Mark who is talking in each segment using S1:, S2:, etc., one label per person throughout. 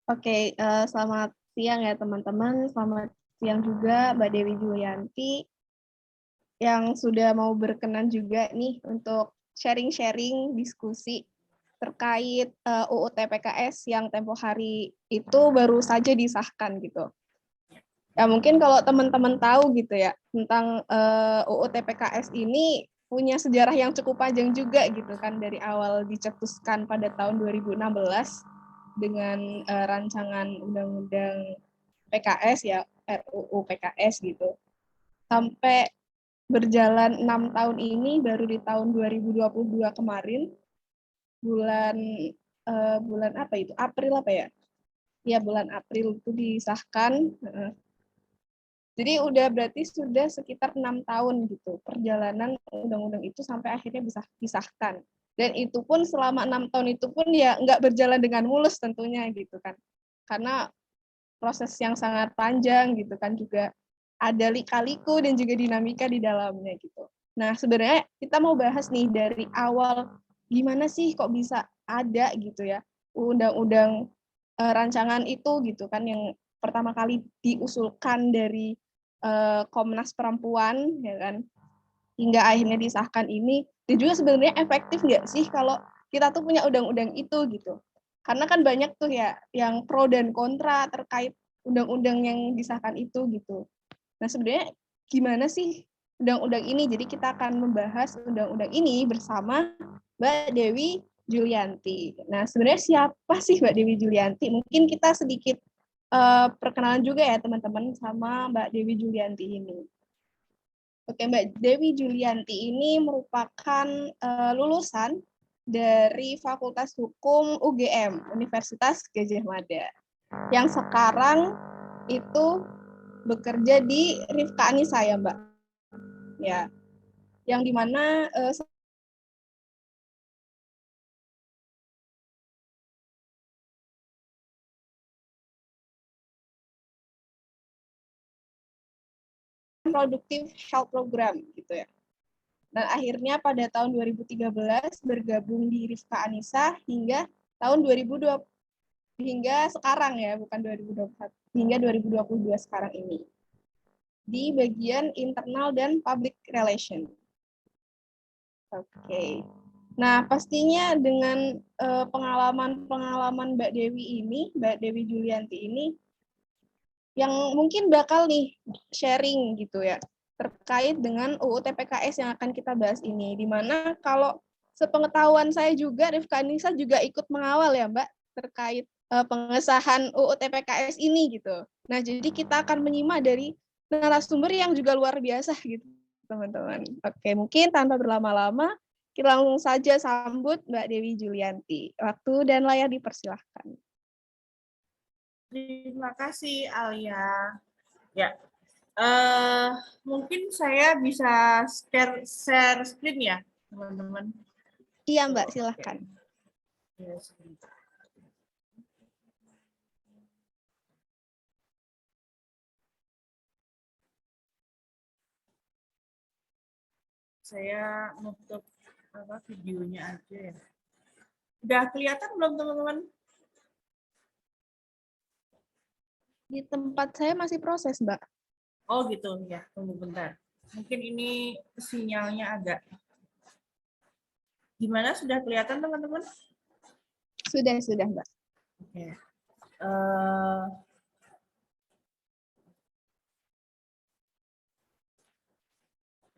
S1: Oke, selamat siang ya teman-teman. Selamat siang juga Mbak Dewi Julianti yang sudah mau berkenan juga nih untuk sharing-sharing diskusi terkait UU TPKS yang tempo hari itu baru saja disahkan gitu. Ya mungkin kalau teman-teman tahu gitu ya tentang UU TPKS ini punya sejarah yang cukup panjang juga gitu kan, dari awal dicetuskan pada tahun 2016 dengan rancangan undang-undang PKS ya, RUU PKS gitu. Sampai berjalan 6 tahun ini, baru di tahun 2022 kemarin, bulan bulan apa itu? April apa ya? Ya, bulan April itu disahkan. Jadi udah berarti sudah sekitar 6 tahun gitu perjalanan undang-undang itu sampai akhirnya bisa disahkan. Dan itu pun selama 6 tahun itu pun ya nggak berjalan dengan mulus tentunya gitu kan. Karena proses yang sangat panjang gitu kan, juga ada lika-liku dan juga dinamika di dalamnya gitu. Nah, sebenarnya kita mau bahas nih dari awal gimana sih kok bisa ada gitu ya undang-undang rancangan itu gitu kan, yang pertama kali diusulkan dari Komnas Perempuan ya kan, hingga akhirnya disahkan ini. Dan juga sebenarnya efektif nggak sih kalau kita tuh punya undang-undang itu gitu. Karena kan banyak tuh ya yang pro dan kontra terkait undang-undang yang disahkan itu gitu. Nah, sebenarnya gimana sih undang-undang ini? Jadi kita akan membahas undang-undang ini bersama Mbak Dewi Julianti. Nah, sebenarnya siapa sih Mbak Dewi Julianti? Mungkin kita sedikit perkenalan juga ya teman-teman sama Mbak Dewi Julianti ini. Oke, Mbak Dewi Julianti ini merupakan lulusan dari Fakultas Hukum UGM, Universitas Gadjah Mada, yang sekarang itu bekerja di Rifka Anissa ya, Mbak. Ya, yang dimana produktif health program gitu ya. Dan akhirnya pada tahun 2013 bergabung di Rifka Anissa hingga tahun 2020, hingga sekarang ya, bukan 2021, hingga 2022 sekarang ini, di bagian internal dan public relation. Oke. Nah, pastinya dengan pengalaman-pengalaman Mbak Dewi ini, Mbak Dewi Julianti ini, yang mungkin bakal nih sharing gitu ya, terkait dengan UU TPKS yang akan kita bahas ini. Dimana kalau sepengetahuan saya juga, Rifka Anissa juga ikut mengawal ya Mbak, terkait pengesahan UU TPKS ini gitu. Nah, jadi kita akan menyimak dari narasumber yang juga luar biasa gitu, teman-teman. Oke, mungkin tanpa berlama-lama, kita langsung saja sambut Mbak Dewi Julianti. Waktu dan layar dipersilahkan.
S2: Terima kasih, Alia. Ya, mungkin saya bisa share screen ya, teman-teman.
S1: Iya, Mbak, silahkan.
S2: Ya, sebentar. Saya nutup videonya aja ya. Udah kelihatan belum, teman-teman?
S1: Di tempat saya masih proses, Mbak.
S2: Oh gitu ya, tunggu bentar. Mungkin ini sinyalnya agak. Gimana, sudah kelihatan teman-teman?
S1: Sudah, Mbak.
S2: Oke.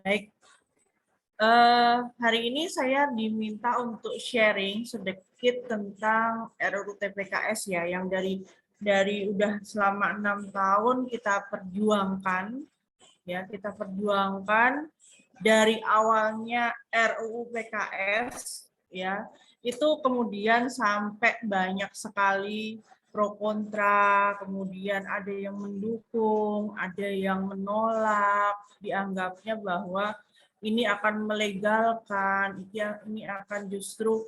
S2: Baik. Hari ini saya diminta untuk sharing sedikit tentang RUU TPKS ya, yang dari udah selama 6 tahun kita perjuangkan ya, dari awalnya RUU PKS ya, itu kemudian sampai banyak sekali pro kontra, kemudian ada yang mendukung, ada yang menolak, dianggapnya bahwa ini akan melegalkan, ini akan justru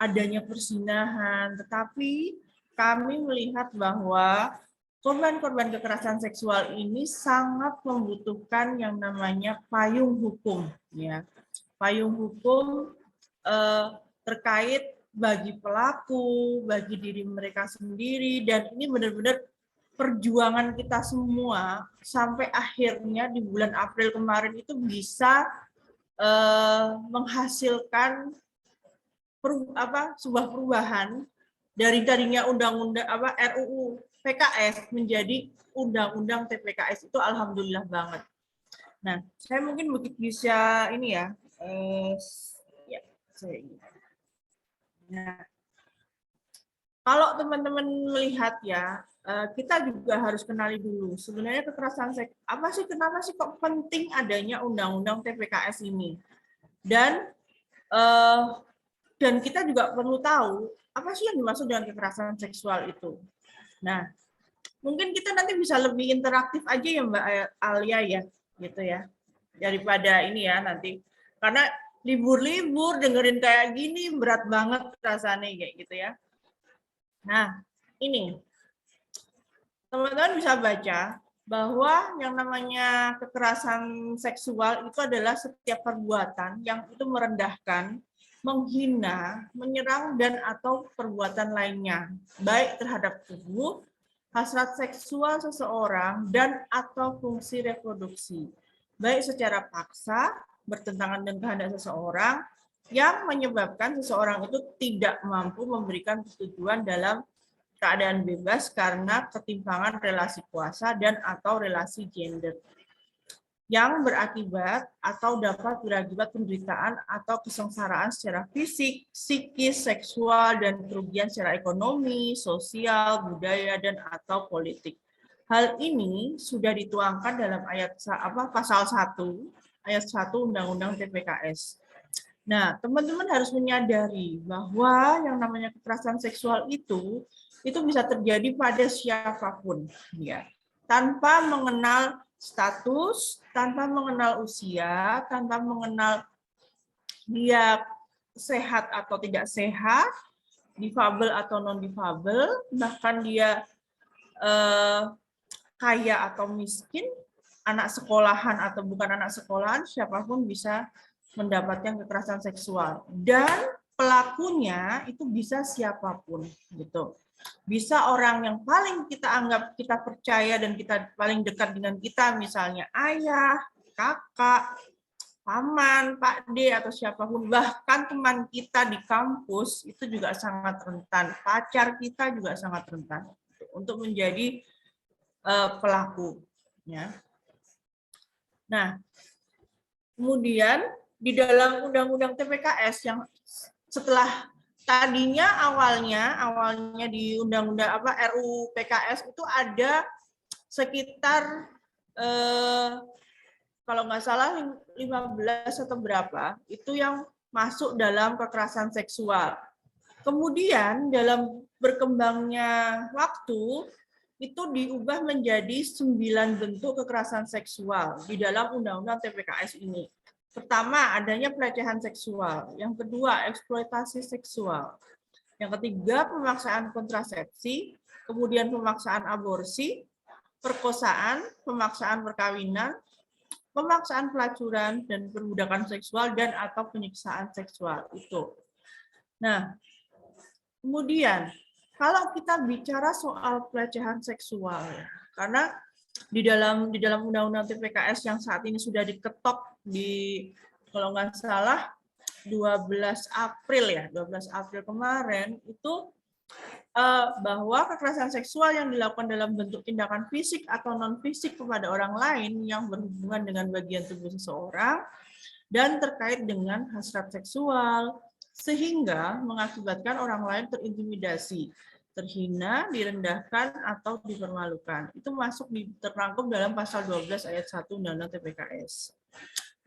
S2: adanya perzinahan. Tetapi kami melihat bahwa korban-korban kekerasan seksual ini sangat membutuhkan yang namanya payung hukum, ya. Payung hukum terkait bagi pelaku, bagi diri mereka sendiri, dan ini benar-benar perjuangan kita semua sampai akhirnya di bulan April kemarin itu bisa menghasilkan sebuah perubahan dari tadinya undang-undang RUU PKS menjadi undang-undang TPKS. Itu alhamdulillah banget. Nah, saya mungkin bisa ini ya, Nah, kalau teman-teman melihat ya, kita juga harus kenali dulu sebenarnya kekerasan seks apa sih, kenapa sih kok penting adanya undang-undang TPKS ini, dan kita juga perlu tahu apa sih yang dimaksud dengan kekerasan seksual itu. Nah, mungkin kita nanti bisa lebih interaktif aja ya Mbak Alia ya, gitu ya, daripada ini ya nanti, karena libur-libur dengerin kayak gini berat banget rasanya kayak gitu ya. Nah, ini teman-teman bisa baca bahwa yang namanya kekerasan seksual itu adalah setiap perbuatan yang itu merendahkan, menghina, menyerang, dan atau perbuatan lainnya, baik terhadap tubuh, hasrat seksual seseorang, dan atau fungsi reproduksi, baik secara paksa, bertentangan dengan kehendak seseorang, yang menyebabkan seseorang itu tidak mampu memberikan persetujuan dalam keadaan bebas karena ketimpangan relasi kuasa dan atau relasi gender, yang berakibat atau dapat berakibat penderitaan atau kesengsaraan secara fisik, psikis, seksual, dan kerugian secara ekonomi, sosial, budaya, dan atau politik. Hal ini sudah dituangkan dalam pasal 1 ayat 1 Undang-Undang TPKS. Nah, teman-teman harus menyadari bahwa yang namanya kekerasan seksual itu bisa terjadi pada siapapun, ya, tanpa mengenal status, tanpa mengenal usia, tanpa mengenal dia sehat atau tidak sehat, difabel atau non difabel, bahkan dia kaya atau miskin, anak sekolahan atau bukan anak sekolahan, siapapun bisa mendapatkan kekerasan seksual, dan pelakunya itu bisa siapapun, gitu. Bisa orang yang paling kita anggap, kita percaya dan kita paling dekat dengan kita, misalnya ayah, kakak, paman, Pak D, atau siapapun, bahkan teman kita di kampus itu juga sangat rentan, pacar kita juga sangat rentan untuk menjadi pelaku. Ya. Nah, kemudian di dalam Undang-Undang TPKS yang setelah tadinya awalnya di Undang-Undang RUU PKS itu ada sekitar kalau nggak salah 15 atau berapa itu yang masuk dalam kekerasan seksual. Kemudian dalam berkembangnya waktu itu diubah menjadi 9 bentuk kekerasan seksual di dalam Undang-Undang TPKS ini. Pertama, adanya pelecehan seksual. Yang kedua, eksploitasi seksual. Yang ketiga, pemaksaan kontrasepsi, kemudian pemaksaan aborsi, perkosaan, pemaksaan perkawinan, pemaksaan pelacuran, dan perbudakan seksual dan atau penyiksaan seksual itu. Nah, kemudian kalau kita bicara soal pelecehan seksual, karena di dalam Undang-Undang TPKS yang saat ini sudah diketok di, kalau nggak salah 12 April kemarin itu bahwa kekerasan seksual yang dilakukan dalam bentuk tindakan fisik atau non fisik kepada orang lain yang berhubungan dengan bagian tubuh seseorang dan terkait dengan hasrat seksual sehingga mengakibatkan orang lain terintimidasi, terhina, direndahkan, atau dipermalukan. Itu masuk terangkum dalam pasal 12 ayat 1 Undang-Undang TPKS.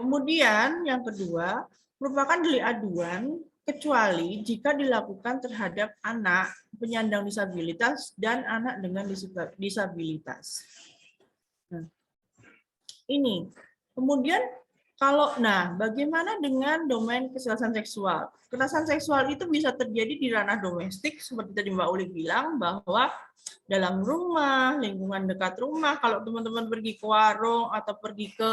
S2: Kemudian yang kedua, merupakan delik aduan kecuali jika dilakukan terhadap anak penyandang disabilitas dan anak dengan disabilitas. Nah, ini. Kemudian bagaimana dengan domain kekerasan seksual? Kekerasan seksual itu bisa terjadi di ranah domestik, seperti tadi Mbak Uli bilang, bahwa dalam rumah, lingkungan dekat rumah, kalau teman-teman pergi ke warung atau pergi ke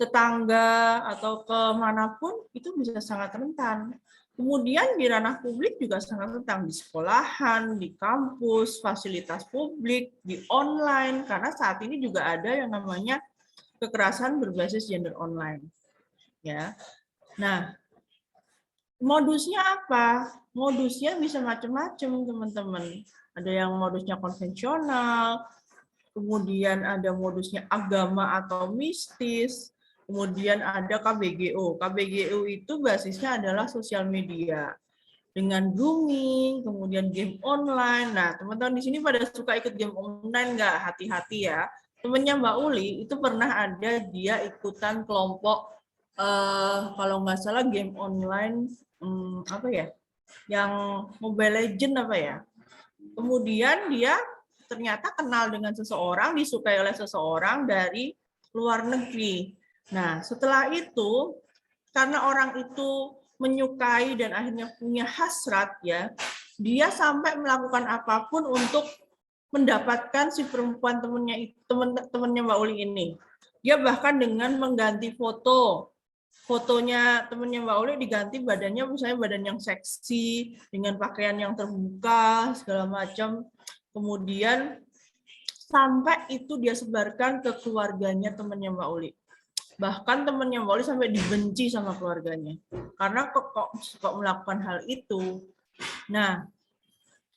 S2: tetangga atau kemanapun itu bisa sangat rentan. Kemudian di ranah publik juga sangat rentan, di sekolahan, di kampus, fasilitas publik, di online, karena saat ini juga ada yang namanya kekerasan berbasis gender online. Ya, nah modusnya apa? Modusnya bisa macam-macam, teman-teman. Ada yang modusnya konvensional, kemudian ada modusnya agama atau mistis, kemudian ada KBGO. KBGO itu basisnya adalah sosial media dengan grooming, kemudian game online. Nah, teman-teman di sini pada suka ikut game online nggak? Hati-hati ya. Temennya Mbak Uli itu pernah ada dia ikutan kelompok kalau nggak salah game online apa ya? Yang Mobile Legend apa ya? Kemudian dia ternyata kenal dengan seseorang, disukai oleh seseorang dari luar negeri. Nah, setelah itu, karena orang itu menyukai dan akhirnya punya hasrat, ya, dia sampai melakukan apapun untuk mendapatkan si perempuan temennya Mbak Uli ini. Dia bahkan dengan mengganti fotonya temennya Mbak Uli diganti badannya, misalnya badan yang seksi dengan pakaian yang terbuka segala macam. Kemudian sampai itu dia sebarkan ke keluarganya temennya Mbak Uli. Bahkan temennya Mbak Uli sampai dibenci sama keluarganya karena kok melakukan hal itu. Nah,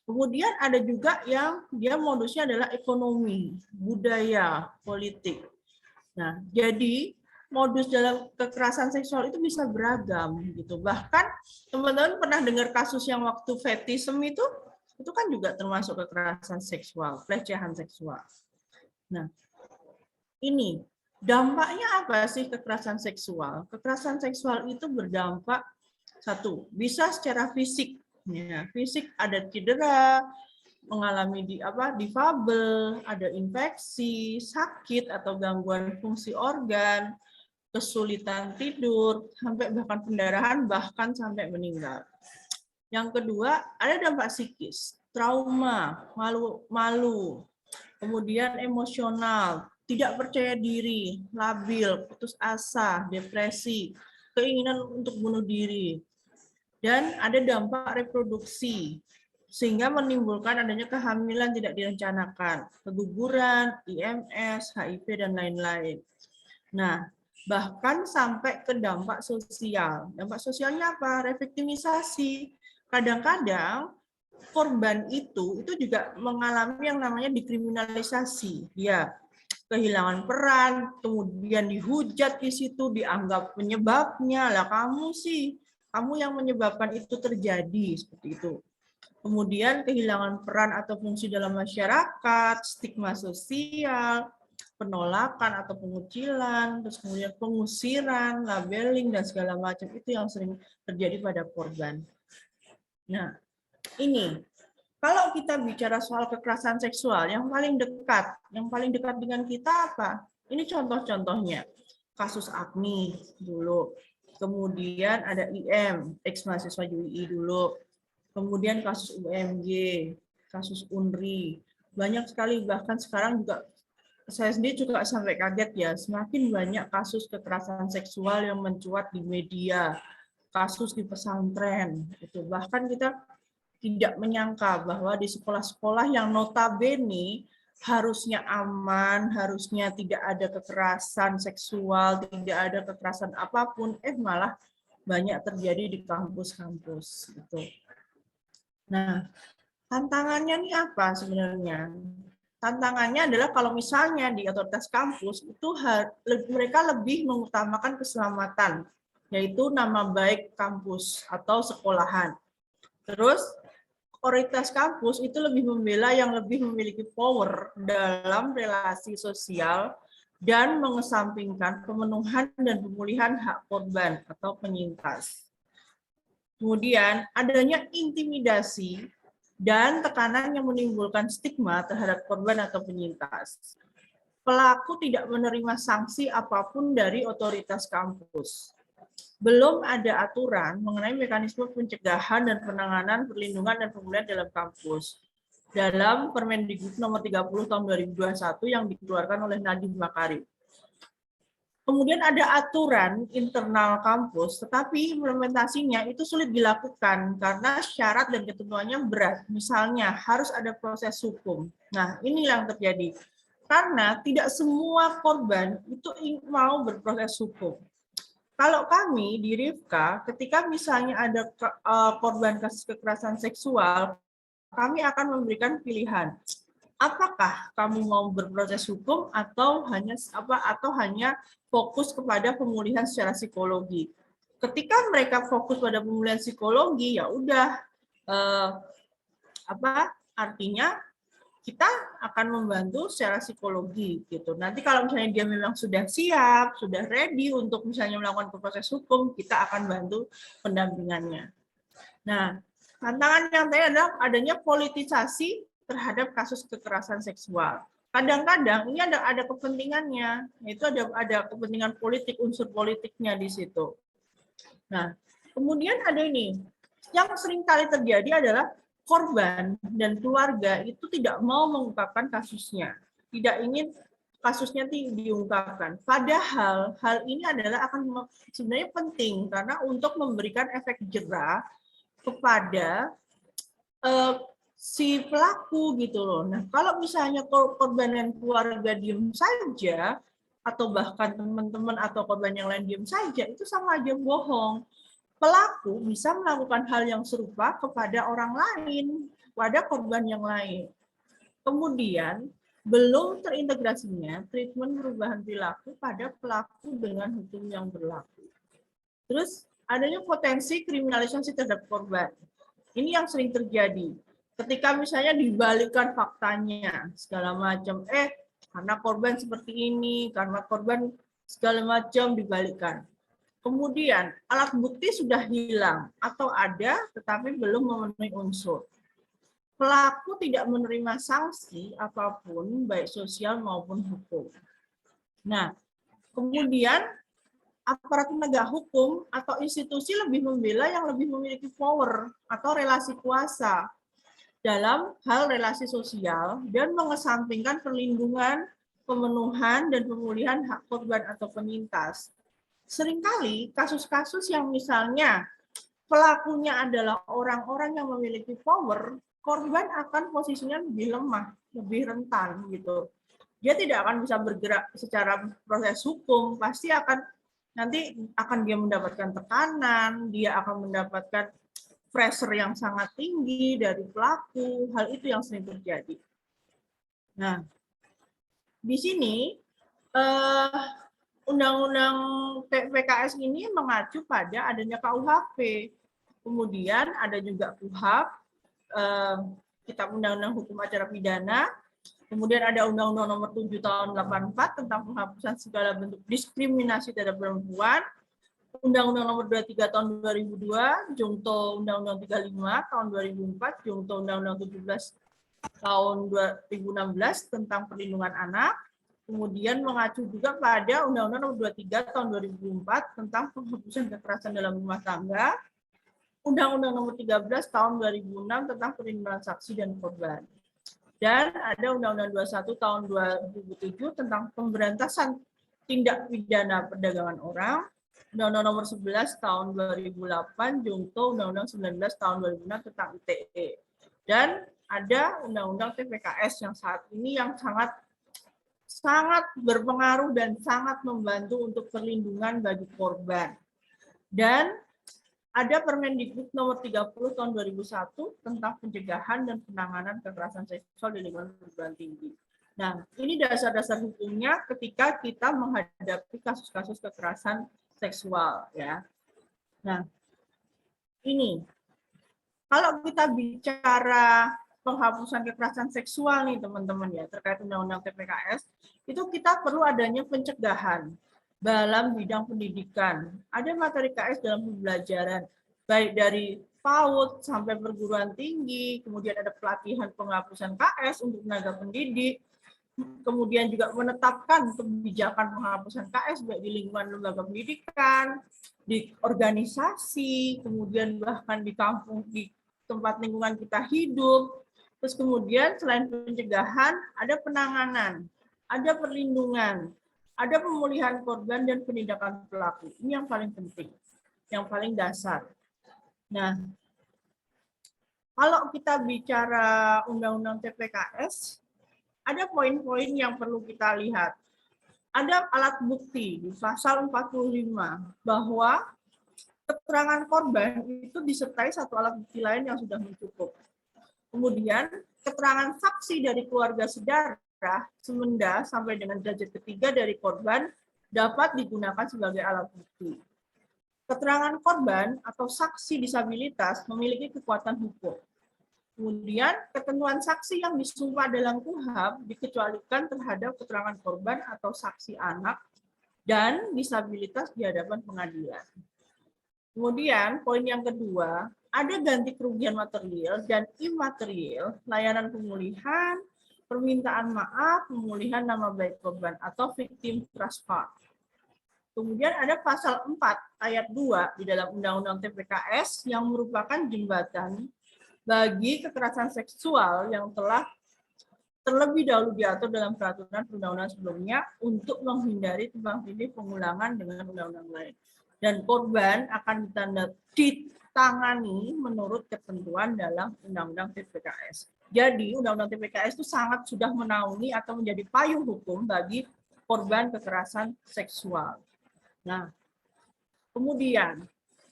S2: kemudian ada juga yang dia modusnya adalah ekonomi, budaya, politik. Nah, jadi modus dalam kekerasan seksual itu bisa beragam gitu. Bahkan teman-teman pernah dengar kasus yang waktu fetishem itu kan juga termasuk kekerasan seksual, pelecehan seksual. Nah, ini dampaknya apa sih kekerasan seksual? Kekerasan seksual itu berdampak satu, bisa secara fisik. Ya, fisik ada cedera, mengalami difabel, ada infeksi, sakit atau gangguan fungsi organ, kesulitan tidur, sampai bahkan pendarahan, bahkan sampai meninggal. Yang kedua, ada dampak psikis, trauma, malu, kemudian emosional, tidak percaya diri, labil, putus asa, depresi, keinginan untuk bunuh diri. Dan ada dampak reproduksi, sehingga menimbulkan adanya kehamilan tidak direncanakan, keguguran, IMS, HIV, dan lain-lain. Nah, bahkan sampai ke dampak sosial. Dampak sosialnya apa? Reviktimisasi. Kadang-kadang korban itu juga mengalami yang namanya dikriminalisasi. Dia kehilangan peran, kemudian dihujat di situ, dianggap penyebabnya. Lah kamu yang menyebabkan itu terjadi, seperti itu. Kemudian kehilangan peran atau fungsi dalam masyarakat, stigma sosial, penolakan atau pengucilan, terus kemudian pengusiran, labeling, dan segala macam itu yang sering terjadi pada korban. Nah, ini kalau kita bicara soal kekerasan seksual, yang paling dekat dengan kita apa? Ini contoh-contohnya. Kasus Agni dulu, kemudian ada IM, ex-mahasiswa UI dulu, kemudian kasus UMG, kasus UNRI, banyak sekali, bahkan sekarang juga saya sendiri juga sampai kaget ya, semakin banyak kasus kekerasan seksual yang mencuat di media, kasus di pesantren, itu bahkan kita tidak menyangka bahwa di sekolah-sekolah yang notabene harusnya aman, harusnya tidak ada kekerasan seksual, tidak ada kekerasan apapun, malah banyak terjadi di kampus-kampus. Gitu. Nah, tantangannya nih apa sebenarnya? Tantangannya adalah kalau misalnya di otoritas kampus itu mereka lebih mengutamakan keselamatan, yaitu nama baik kampus atau sekolahan. Terus otoritas kampus itu lebih membela yang lebih memiliki power dalam relasi sosial dan mengesampingkan pemenuhan dan pemulihan hak korban atau penyintas. Kemudian adanya intimidasi dan tekanan yang menimbulkan stigma terhadap korban atau penyintas. Pelaku tidak menerima sanksi apapun dari otoritas kampus. Belum ada aturan mengenai mekanisme pencegahan dan penanganan perlindungan dan pemulihan dalam kampus. Dalam Permendikbud nomor 30 tahun 2021 yang dikeluarkan oleh Nadiem Makarim. Kemudian ada aturan internal kampus, tetapi implementasinya itu sulit dilakukan karena syarat dan ketentuannya berat. Misalnya harus ada proses hukum. Nah, ini yang terjadi. Karena tidak semua korban itu mau berproses hukum. Kalau kami di Rifka, ketika misalnya ada korban kasus kekerasan seksual, kami akan memberikan pilihan. Apakah kamu mau berproses hukum atau hanya fokus kepada pemulihan secara psikologi? Ketika mereka fokus pada pemulihan psikologi, ya udah artinya kita akan membantu secara psikologi gitu. Nanti kalau misalnya dia memang sudah siap, sudah ready untuk misalnya melakukan proses hukum, kita akan bantu pendampingannya. Nah, tantangan yang tadi adalah adanya politisasi terhadap kasus kekerasan seksual. Kadang-kadang ini ada kepentingannya, yaitu ada kepentingan politik, unsur politiknya di situ. Nah, kemudian ada ini, yang sering kali terjadi adalah korban dan keluarga itu tidak mau mengungkapkan kasusnya, tidak ingin kasusnya diungkapkan. Padahal hal ini adalah akan sebenarnya penting karena untuk memberikan efek jerah kepada si pelaku gitu loh. Nah, kalau misalnya korban dan keluarga diem saja, atau bahkan teman-teman atau korban yang lain diem saja, itu sama aja bohong. Pelaku bisa melakukan hal yang serupa kepada orang lain, pada korban yang lain. Kemudian, belum terintegrasinya treatment perubahan perilaku pada pelaku dengan hukum yang berlaku. Terus, adanya potensi kriminalisasi terhadap korban. Ini yang sering terjadi. Ketika misalnya dibalikkan faktanya, segala macam, karena korban seperti ini, karena korban segala macam dibalikkan. Kemudian alat bukti sudah hilang atau ada tetapi belum memenuhi unsur. Pelaku tidak menerima sanksi apapun, baik sosial maupun hukum. Nah, kemudian aparat penegak hukum atau institusi lebih membela yang lebih memiliki power atau relasi kuasa dalam hal relasi sosial dan mengesampingkan perlindungan, pemenuhan, dan pemulihan hak korban atau penyintas. Seringkali kasus-kasus yang misalnya pelakunya adalah orang-orang yang memiliki power, korban akan posisinya lebih lemah, lebih rentan gitu. Dia tidak akan bisa bergerak secara proses hukum, pasti nanti akan dia mendapatkan tekanan, dia akan mendapatkan pressure yang sangat tinggi dari pelaku, hal itu yang sering terjadi. Nah, di sini Undang-Undang PKS ini mengacu pada adanya KUHP. Kemudian ada juga KUHP, Kitab Undang-Undang Hukum Acara Pidana. Kemudian ada Undang-Undang Nomor 7 Tahun 84 tentang penghapusan segala bentuk diskriminasi terhadap perempuan. Undang-Undang Nomor 23 Tahun 2002, Jungto Undang-Undang 35 Tahun 2004, Jungto Undang-Undang 17 Tahun 2016 tentang perlindungan anak. Kemudian mengacu juga pada Undang-Undang Nomor 23 Tahun 2004 tentang penghapusan kekerasan dalam rumah tangga, Undang-Undang Nomor 13 Tahun 2006 tentang perlindungan saksi dan korban. Dan ada Undang-Undang 21 Tahun 2007 tentang pemberantasan tindak pidana perdagangan orang, Undang-Undang Nomor 11 Tahun 2008, Jungto Undang-Undang 19 Tahun 2006 tentang ITE. Dan ada Undang-Undang TPKS yang saat ini yang sangat berpengaruh dan sangat membantu untuk perlindungan bagi korban. Dan ada Permendikbud Nomor 30 Tahun 2001 tentang pencegahan dan penanganan kekerasan seksual di lingkungan perguruan tinggi. Nah, ini dasar-dasar hukumnya ketika kita menghadapi kasus-kasus kekerasan seksual, ya. Nah, ini kalau kita bicara penghapusan kekerasan seksual nih teman-teman ya terkait Undang-Undang TPKS, itu kita perlu adanya pencegahan dalam bidang pendidikan. Ada materi KS dalam pembelajaran, baik dari PAUD sampai perguruan tinggi, kemudian ada pelatihan penghapusan KS untuk tenaga pendidik, kemudian juga menetapkan kebijakan penghapusan KS baik di lingkungan lembaga pendidikan, di organisasi, kemudian bahkan di kampung, di tempat lingkungan kita hidup. Terus kemudian selain pencegahan, ada penanganan, ada perlindungan. Ada pemulihan korban dan penindakan pelaku. Ini yang paling penting, yang paling dasar. Nah, kalau kita bicara Undang-Undang TPKS, ada poin-poin yang perlu kita lihat. Ada alat bukti di pasal 45 bahwa keterangan korban itu disertai satu alat bukti lain yang sudah mencukup. Kemudian keterangan saksi dari keluarga sedarah semenda sampai dengan derajat ketiga dari korban dapat digunakan sebagai alat bukti. Keterangan korban atau saksi disabilitas memiliki kekuatan hukum. Kemudian ketentuan saksi yang disumpah dalam KUHP dikecualikan terhadap keterangan korban atau saksi anak dan disabilitas di hadapan pengadilan. Kemudian poin yang kedua, ada ganti kerugian material dan imaterial, layanan pemulihan, permintaan maaf, pemulihan nama baik korban atau victim trust fund. Kemudian ada pasal 4 ayat 2 di dalam Undang-Undang TPKS yang merupakan jembatan bagi kekerasan seksual yang telah terlebih dahulu diatur dalam peraturan perundang-undangan sebelumnya untuk menghindari tumpang tindih pengulangan dengan undang-undang lain. Dan korban akan ditangani menurut ketentuan dalam Undang-Undang TPKS. Jadi Undang-Undang TPKS itu sangat sudah menaungi atau menjadi payung hukum bagi korban kekerasan seksual. Nah, kemudian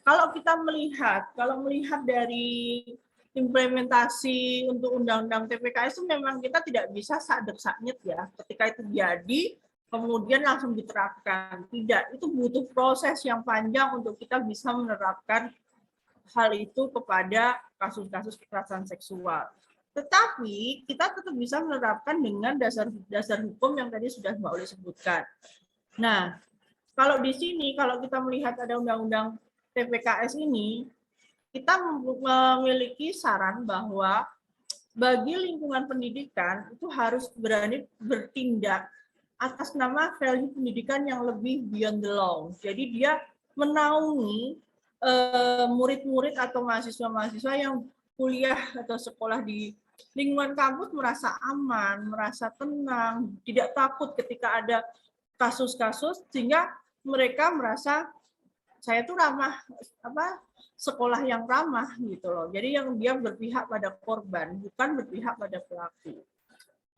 S2: kalau kita melihat dari implementasi untuk Undang-Undang TPKS itu memang kita tidak bisa sadek-saknyet ya. Ketika itu jadi, kemudian langsung diterapkan. Tidak, itu butuh proses yang panjang untuk kita bisa menerapkan hal itu kepada kasus-kasus kekerasan seksual. Tetapi kita tetap bisa menerapkan dengan dasar hukum yang tadi sudah Mbak Oli sebutkan. Nah, kalau di sini, kalau kita melihat ada undang-undang TPKS ini, kita memiliki saran bahwa bagi lingkungan pendidikan itu harus berani bertindak atas nama value pendidikan yang lebih beyond the law. Jadi dia menaungi murid-murid atau mahasiswa-mahasiswa yang kuliah atau sekolah di lingkungan kampus merasa aman, merasa tenang, tidak takut ketika ada kasus-kasus, sehingga mereka merasa saya tuh ramah, sekolah yang ramah gitu loh. Jadi yang dia berpihak pada korban, bukan berpihak pada pelaku.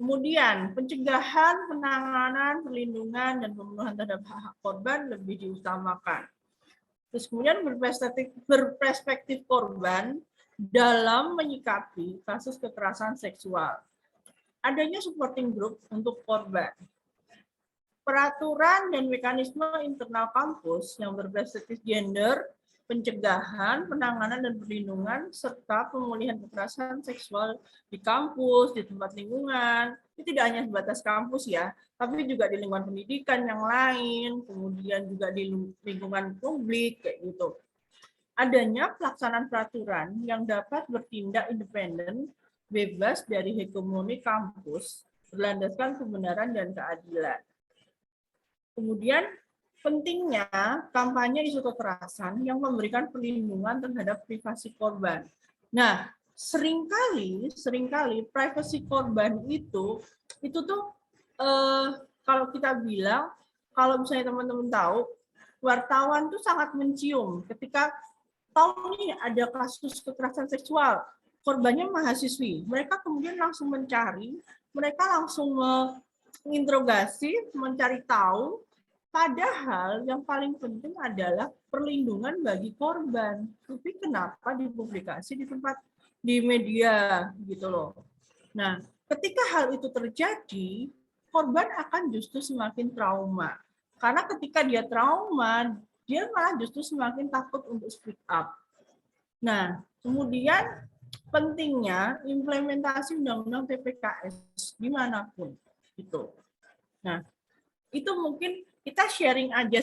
S2: Kemudian pencegahan, penanganan, perlindungan, dan pemenuhan terhadap hak korban lebih diutamakan. Terus kemudian berperspektif korban dalam menyikapi kasus kekerasan seksual. Adanya supporting group untuk korban. Peraturan dan mekanisme internal kampus yang berbasis gender, pencegahan, penanganan, dan perlindungan, serta pemulihan kekerasan seksual di kampus, di tempat lingkungan. Ini tidak hanya sebatas kampus ya, tapi juga di lingkungan pendidikan yang lain, kemudian juga di lingkungan publik, kayak gitu. Adanya pelaksanaan peraturan yang dapat bertindak independen, bebas dari hegemoni kampus, berlandaskan kebenaran dan keadilan. Kemudian pentingnya kampanye isu kekerasan yang memberikan perlindungan terhadap privasi korban. Nah, seringkali privasi korban itu tuh kalau kita bilang, kalau misalnya teman-teman tahu, wartawan tuh sangat mencium ketika tahu nih ada kasus kekerasan seksual, korbannya mahasiswi, mereka kemudian langsung mencari, mereka langsung menginterogasi, mencari tahu, padahal yang paling penting adalah perlindungan bagi korban. Tapi kenapa dipublikasi di media gitu loh. Nah, ketika hal itu terjadi, korban akan justru semakin trauma. Karena ketika dia trauma, dia malah justru semakin takut untuk speak up. Nah, kemudian pentingnya implementasi Undang-Undang TPKS dimanapun gitu. Nah, itu mungkin kita sharing aja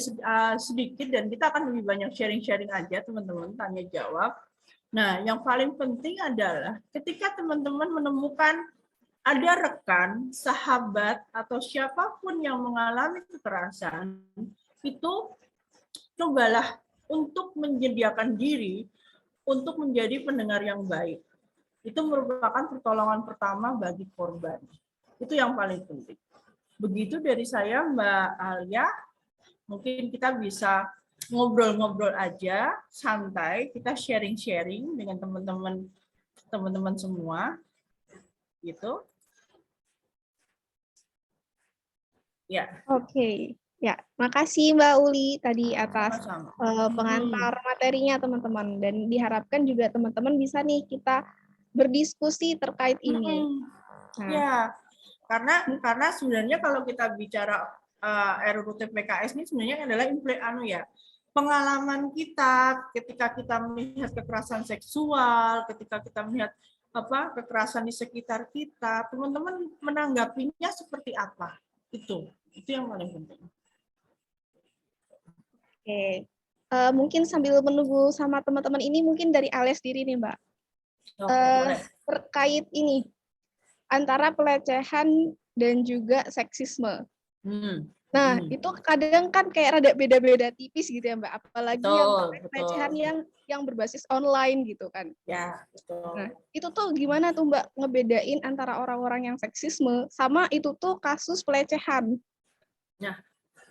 S2: sedikit dan kita akan lebih banyak sharing-sharing aja teman-teman, tanya jawab. Nah, yang paling penting adalah ketika teman-teman menemukan ada rekan, sahabat, atau siapapun yang mengalami kekerasan, itu cobalah untuk menyediakan diri untuk menjadi pendengar yang baik. Itu merupakan pertolongan pertama bagi korban. Itu yang paling penting. Begitu dari saya, Mbak Alia. Mungkin kita bisa ngobrol-ngobrol aja, santai, kita sharing-sharing dengan teman-teman semua, gitu. Ya.
S1: Oke, ya, makasih Mbak Uli tadi atas
S2: Sama-sama.
S1: pengantar materinya teman-teman, dan diharapkan juga teman-teman bisa nih kita berdiskusi terkait ini. Nah,
S2: Ya, karena sebenarnya kalau kita bicara RUU TPKS ini sebenarnya adalah pengalaman kita ketika kita melihat kekerasan seksual, ketika kita melihat kekerasan di sekitar kita, teman-teman menanggapinya seperti apa? Itu yang paling penting.
S1: oke. Mungkin sambil menunggu sama teman-teman ini, mungkin dari Ales diri nih Mbak.
S2: Boleh.
S1: Terkait ini, antara pelecehan dan juga seksisme. Nah, itu kadang kan kayak rada beda-beda tipis gitu ya Mbak, apalagi yang pelecehan yang berbasis online gitu kan.
S2: Ya, betul.
S1: Nah, itu tuh gimana tuh Mbak ngebedain antara orang-orang yang seksisme sama itu tuh kasus pelecehan?
S2: Nah,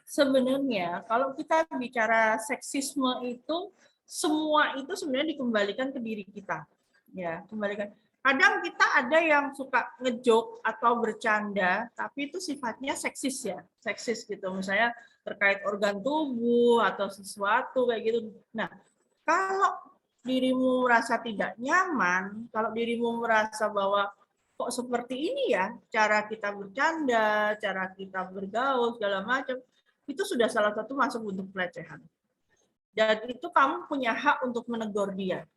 S2: sebenarnya kalau kita bicara seksisme itu, semua itu sebenarnya dikembalikan ke diri kita. Ya, kembalikan. Kadang kita ada yang suka ngejok atau bercanda, tapi itu sifatnya seksis ya, seksis gitu. Misalnya terkait organ tubuh atau sesuatu kayak gitu. Nah, kalau dirimu merasa tidak nyaman, kalau dirimu merasa bahwa kok seperti ini ya, cara kita bercanda, cara kita bergaul, segala macam, itu sudah salah satu masuk bentuk pelecehan. Dan itu kamu punya hak untuk menegur dia.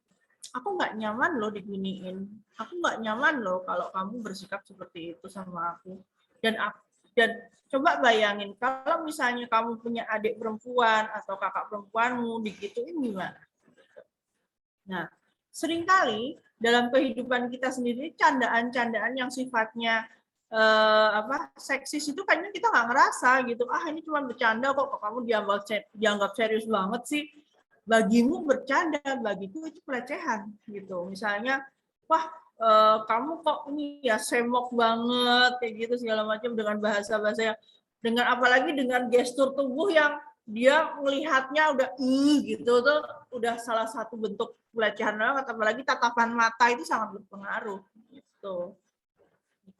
S2: Aku nggak nyaman loh diginiin. Aku nggak nyaman loh kalau kamu bersikap seperti itu sama aku. Dan coba bayangin kalau misalnya kamu punya adik perempuan atau kakak perempuanmu digituin gimana? Nah, seringkali dalam kehidupan kita sendiri candaan-candaan yang sifatnya seksis itu kayaknya kita nggak ngerasa gitu. Ini cuma bercanda kok kamu dianggap serius banget sih. Bagimu bercanda, bagiku itu pelecehan gitu. Misalnya, wah kamu kok ini ya semok banget kayak gitu segala macam dengan bahasa-bahasa dengan apalagi dengan gestur tubuh yang dia melihatnya udah gitu tuh udah salah satu bentuk pelecehan banget, apalagi tatapan mata itu sangat berpengaruh gitu.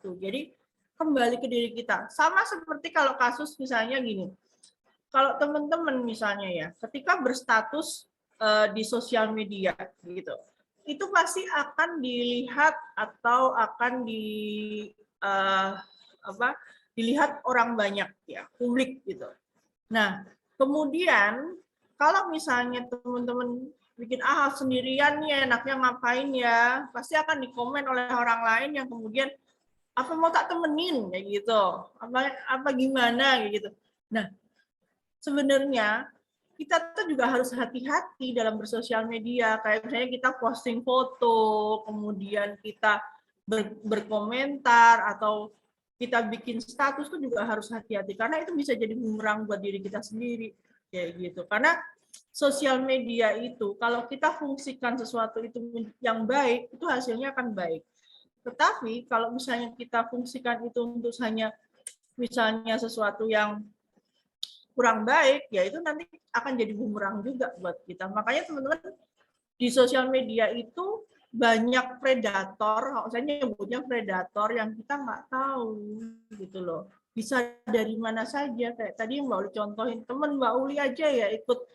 S2: Jadi kembali ke diri kita. Sama seperti kalau kasus misalnya gini. Kalau teman-teman misalnya ya, ketika berstatus di sosial media gitu, itu pasti akan dilihat atau akan dilihat orang banyak ya, publik gitu. Nah, kemudian kalau misalnya teman-teman bikin sendirian nih enaknya ngapain ya, pasti akan dikomen oleh orang lain yang kemudian apa mau tak temenin kayak gitu, apa gimana kayak gitu. Nah, sebenarnya kita tuh juga harus hati-hati dalam bersosial media. Kayak misalnya kita posting foto, kemudian kita berkomentar atau kita bikin status tuh juga harus hati-hati karena itu bisa jadi bumerang buat diri kita sendiri kayak gitu. Karena sosial media itu kalau kita fungsikan sesuatu itu yang baik, itu hasilnya akan baik. Tetapi kalau misalnya kita fungsikan itu untuk hanya misalnya sesuatu yang kurang baik, ya itu nanti akan jadi bumerang juga buat kita. Makanya teman-teman di sosial media itu banyak predator, saya nyebutnya predator yang kita nggak tahu gitu loh. Bisa dari mana saja, kayak tadi Mbak Uli contohin, teman Mbak Uli aja ya ikut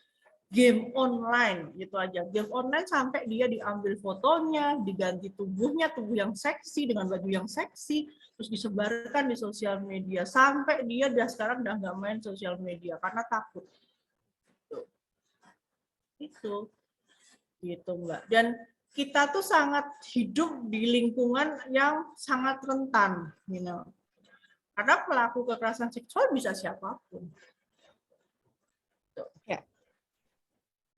S2: game online gitu aja. Game online sampai dia diambil fotonya, diganti tubuhnya, tubuh yang seksi dengan baju yang seksi, terus disebarkan di sosial media sampai dia sekarang udah nggak main sosial media karena takut. Itu gitu Mbak. Dan kita tuh sangat hidup di lingkungan yang sangat rentan, karena pelaku kekerasan seksual bisa siapapun.
S1: Ya.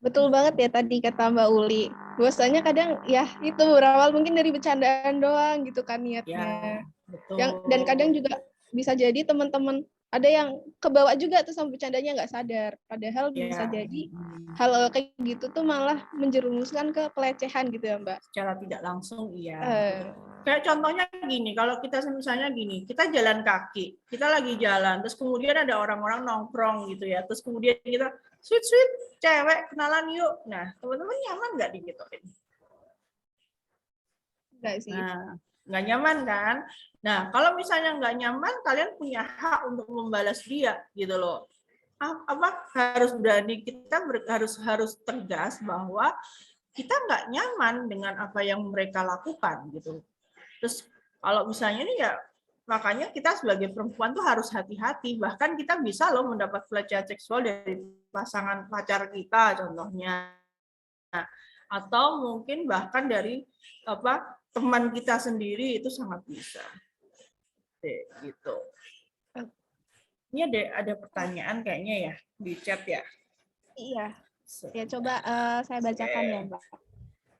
S1: Betul banget ya tadi kata Mbak Uli. Bahwasanya kadang ya itu berawal mungkin dari bercandaan doang gitu kan niatnya.
S2: Ya, betul.
S1: Dan kadang juga bisa jadi teman-teman ada yang kebawa juga tuh sama bercandanya nggak sadar. Padahal bisa
S2: Ya.
S1: jadi hal kayak gitu tuh malah menjerumuskan ke pelecehan gitu ya, Mbak.
S2: Secara tidak langsung, iya.
S1: Eh,
S2: Kayak contohnya gini, kalau kita misalnya gini, kita jalan kaki, kita lagi jalan, terus kemudian ada orang-orang nongkrong gitu ya, terus kemudian kita, sweet, cewek, kenalan yuk. Nah, teman-teman nyaman nggak digituin?
S1: enggak sih.
S2: Nah, nggak nyaman kan? Nah, kalau misalnya nggak nyaman, kalian punya hak untuk membalas dia, gitu loh. Apa harus berani, kita harus tegas bahwa kita nggak nyaman dengan apa yang mereka lakukan, gitu. Terus kalau misalnya ini ya, makanya kita sebagai perempuan tuh harus hati-hati. Bahkan kita bisa loh mendapat pelecehan seksual dari pasangan pacar kita contohnya. Atau mungkin bahkan dari teman kita sendiri itu sangat bisa. Gitu. Ini ada pertanyaan kayaknya ya di chat ya.
S1: Iya. Ya coba saya bacakan ya, Mbak.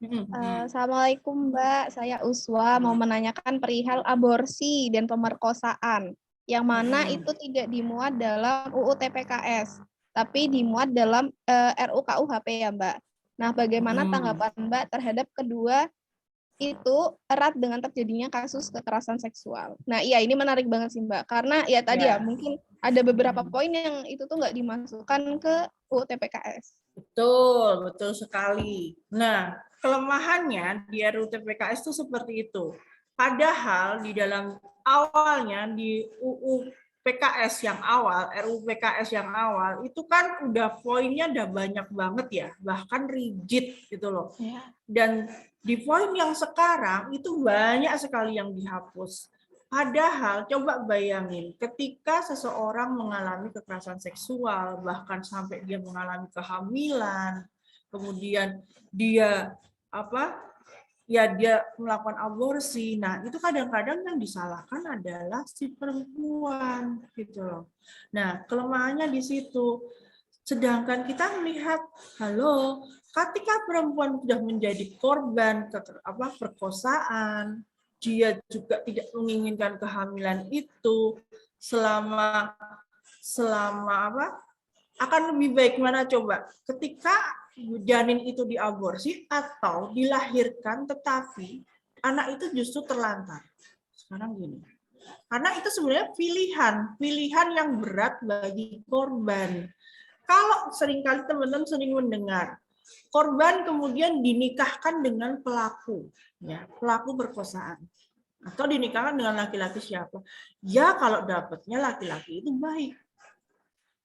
S2: Hmm.
S1: Assalamualaikum Mbak, saya Uswa mau menanyakan perihal aborsi dan pemerkosaan, yang mana itu tidak dimuat dalam UU TPKS, tapi dimuat dalam RUU KUHP ya Mbak. Nah, bagaimana tanggapan Mbak terhadap kedua itu erat dengan terjadinya kasus kekerasan seksual? Nah, iya ini menarik banget sih Mbak, karena ya tadi ya mungkin ada beberapa poin yang itu tuh nggak dimasukkan ke UU TPKS.
S2: Betul sekali. Nah, kelemahannya di RUU TPKS itu seperti itu. Padahal di dalam awalnya di UU PKS yang awal, RUU PKS yang awal, itu kan udah poinnya udah banyak banget ya, bahkan rigid gitu loh. Dan di poin yang sekarang itu banyak sekali yang dihapus. Padahal coba bayangin ketika seseorang mengalami kekerasan seksual, bahkan sampai dia mengalami kehamilan, kemudian dia dia melakukan aborsi. Nah, itu kadang-kadang yang disalahkan adalah si perempuan gitu loh. Nah, kelemahannya di situ. Sedangkan kita melihat, halo, ketika perempuan sudah menjadi korban perkosaan, dia juga tidak menginginkan kehamilan itu selama akan lebih baik mana coba ketika janin itu diaborsi atau dilahirkan tetapi anak itu justru terlantar. Sekarang gini, karena itu sebenarnya pilihan yang berat bagi korban. Kalau seringkali teman-teman sering mendengar korban kemudian dinikahkan dengan pelaku, ya, pelaku perkosaan, atau dinikahkan dengan laki-laki siapa? Ya kalau dapatnya laki-laki itu baik.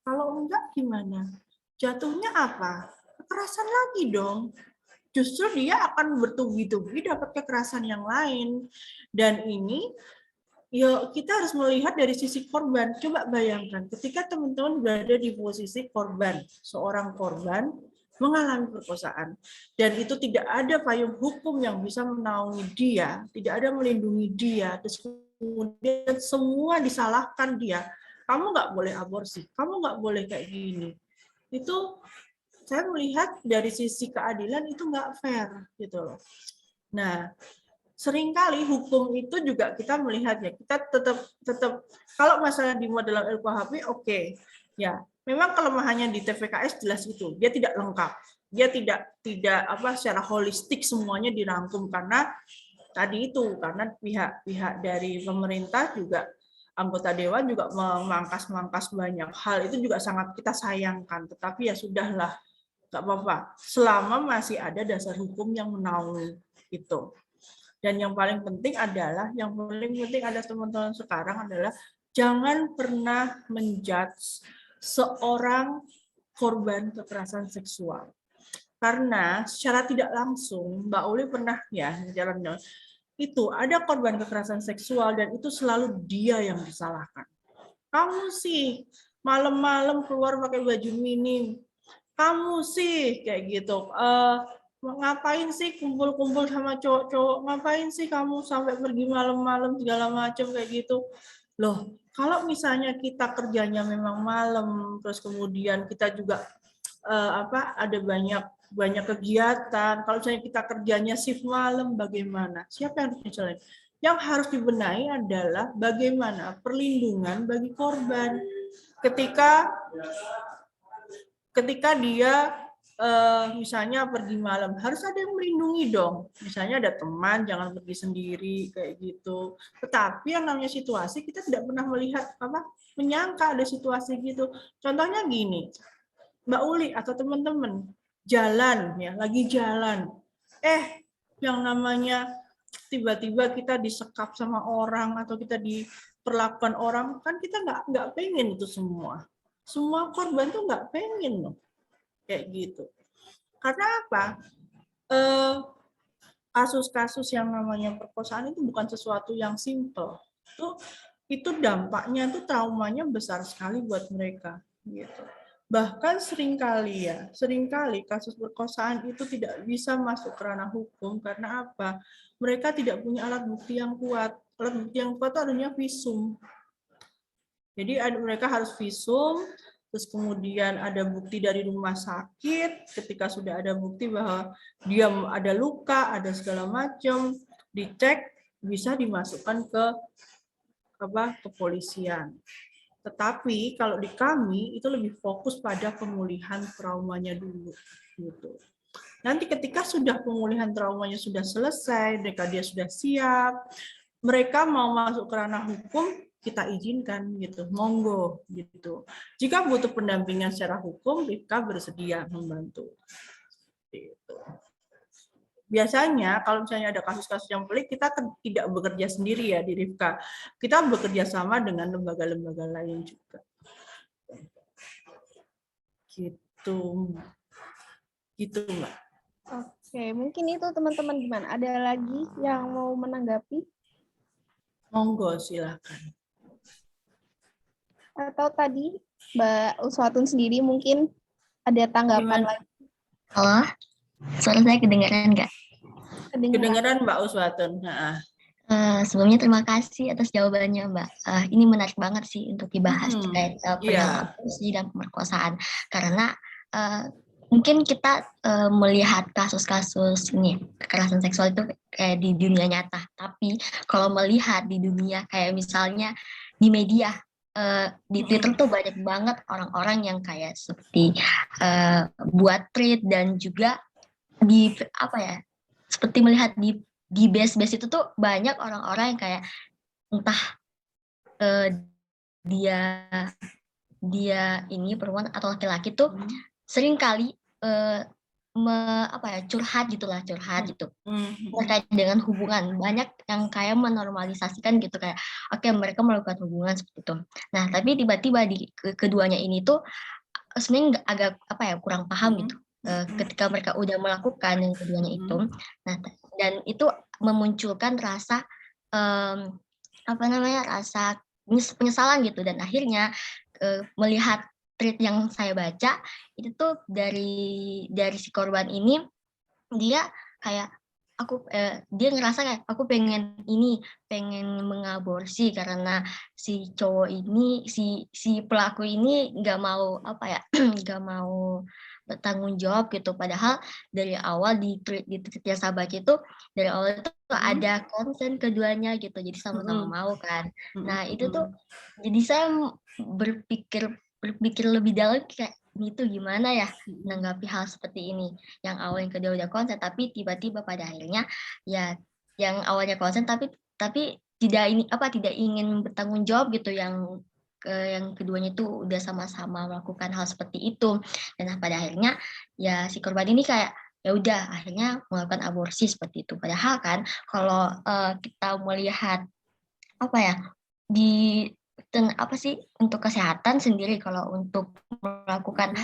S2: Kalau enggak gimana? Jatuhnya apa? Kekerasan lagi dong. Justru dia akan bertubi-tubi dapat kekerasan yang lain. Dan ini ya kita harus melihat dari sisi korban. Coba bayangkan ketika teman-teman berada di posisi korban, seorang korban mengalami perkosaan dan itu tidak ada payung hukum yang bisa menaungi dia, tidak ada melindungi dia, terus kemudian semua disalahkan dia. Kamu nggak boleh aborsi, kamu nggak boleh kayak gini. Itu saya melihat dari sisi keadilan itu nggak fair gitu loh. Nah, seringkali hukum itu juga kita melihatnya, kita tetap kalau masalah dimuat dalam RKUHP oke. Ya, memang kelemahannya di TPKS jelas itu, dia tidak lengkap. Dia tidak secara holistik semuanya dirangkum karena tadi itu karena pihak dari pemerintah juga anggota dewan juga memangkas banyak hal itu juga sangat kita sayangkan, tetapi ya sudahlah, nggak apa-apa selama masih ada dasar hukum yang menaungi itu. Dan yang paling penting adalah teman-teman sekarang adalah jangan pernah menjudge seorang korban kekerasan seksual. Karena secara tidak langsung Mbak Uli pernah ya jalan itu ada korban kekerasan seksual dan itu selalu dia yang disalahkan. Kamu sih malam-malam keluar pakai baju minim. Kamu sih kayak gitu. Ngapain sih kumpul-kumpul sama cowok-cowok? Ngapain sih kamu sampai pergi malam-malam segala macam kayak gitu? Loh, kalau misalnya kita kerjanya memang malam, terus kemudian kita juga ada banyak kegiatan. Kalau misalnya kita kerjanya shift malam, bagaimana? Siapa yang harus disalahin? Yang harus dibenahi adalah bagaimana perlindungan bagi korban. ketika dia misalnya pergi malam, harus ada yang melindungi dong. Misalnya ada teman, jangan pergi sendiri kayak gitu. Tetapi yang namanya situasi kita tidak pernah menyangka ada situasi gitu. Contohnya gini, Mbak Uli atau teman-teman jalan ya, lagi jalan. Yang namanya tiba-tiba kita disekap sama orang atau kita diperlakukan orang, kan kita nggak pengen itu semua. Semua korban tuh nggak pengen loh. Kayak gitu. Karena apa? Kasus-kasus yang namanya perkosaan itu bukan sesuatu yang simple. Itu dampaknya, itu traumanya besar sekali buat mereka. Gitu. Bahkan seringkali kasus perkosaan itu tidak bisa masuk ke ranah hukum karena apa? Mereka tidak punya alat bukti yang kuat. Alat bukti yang kuat itu adanya visum. Jadi mereka harus visum, terus kemudian ada bukti dari rumah sakit, ketika sudah ada bukti bahwa dia ada luka, ada segala macam, dicek, bisa dimasukkan ke kepolisian. Tetapi kalau di kami itu lebih fokus pada pemulihan traumanya dulu. Gitu. Nanti ketika sudah pemulihan traumanya sudah selesai, dia sudah siap, mereka mau masuk ke ranah hukum, kita izinkan gitu, monggo gitu. Jika butuh pendampingan secara hukum, Rifka bersedia membantu. Gitu. Biasanya kalau misalnya ada kasus-kasus yang pelik, kita tidak bekerja sendiri ya di Rifka. Kita bekerja sama dengan lembaga-lembaga lain juga. Gitu. Gitu, Mbak.
S1: Oke, mungkin itu teman-teman gimana? Ada lagi yang mau menanggapi?
S2: Monggo, silakan.
S1: Atau tadi Mbak Uswatun sendiri mungkin ada tanggapan lagi?
S3: Halo, suara saya kedengaran nggak?
S2: Kedengaran Mbak Uswatun.
S3: Sebelumnya terima kasih atas jawabannya Mbak. Ini menarik banget sih untuk dibahas terkait perihal aborsi dan pemerkosaan. Karena mungkin kita melihat kasus-kasus ini kekerasan seksual itu kayak di dunia nyata. Tapi kalau melihat di dunia kayak misalnya di media, di Twitter tuh banyak banget orang-orang yang kayak seperti buat tweet dan juga di seperti melihat di base itu tuh banyak orang-orang yang kayak entah dia ini perempuan atau laki-laki tuh sering kali curhat gitu terkait dengan hubungan. Banyak yang kayak menormalisasikan gitu kayak oke, mereka melakukan hubungan seperti itu. Nah, tapi tiba-tiba di keduanya ini tuh sebenarnya agak kurang paham gitu. Ketika mereka udah melakukan yang keduanya itu, nah dan itu memunculkan rasa rasa penyesalan gitu, dan akhirnya melihat tweet yang saya baca itu tuh dari si korban ini, dia kayak dia ngerasa kayak aku pengen mengaborsi karena si cowok ini si pelaku ini nggak mau nggak mau bertanggung jawab gitu. Padahal dari awal di tweet yang saya baca itu dari awal itu ada konsen keduanya gitu, jadi sama-sama mau kan. Nah itu tuh jadi saya berpikir lebih dalam kayak itu gimana ya menanggapi hal seperti ini, yang awalnya kedua udah konsen tapi tiba-tiba pada akhirnya ya yang awalnya konsen tapi tidak ingin bertanggung jawab gitu, yang keduanya itu udah sama-sama melakukan hal seperti itu. Dan pada akhirnya ya si korban ini kayak ya udah akhirnya melakukan aborsi seperti itu. Padahal kan kalau kita melihat untuk kesehatan sendiri, kalau untuk melakukan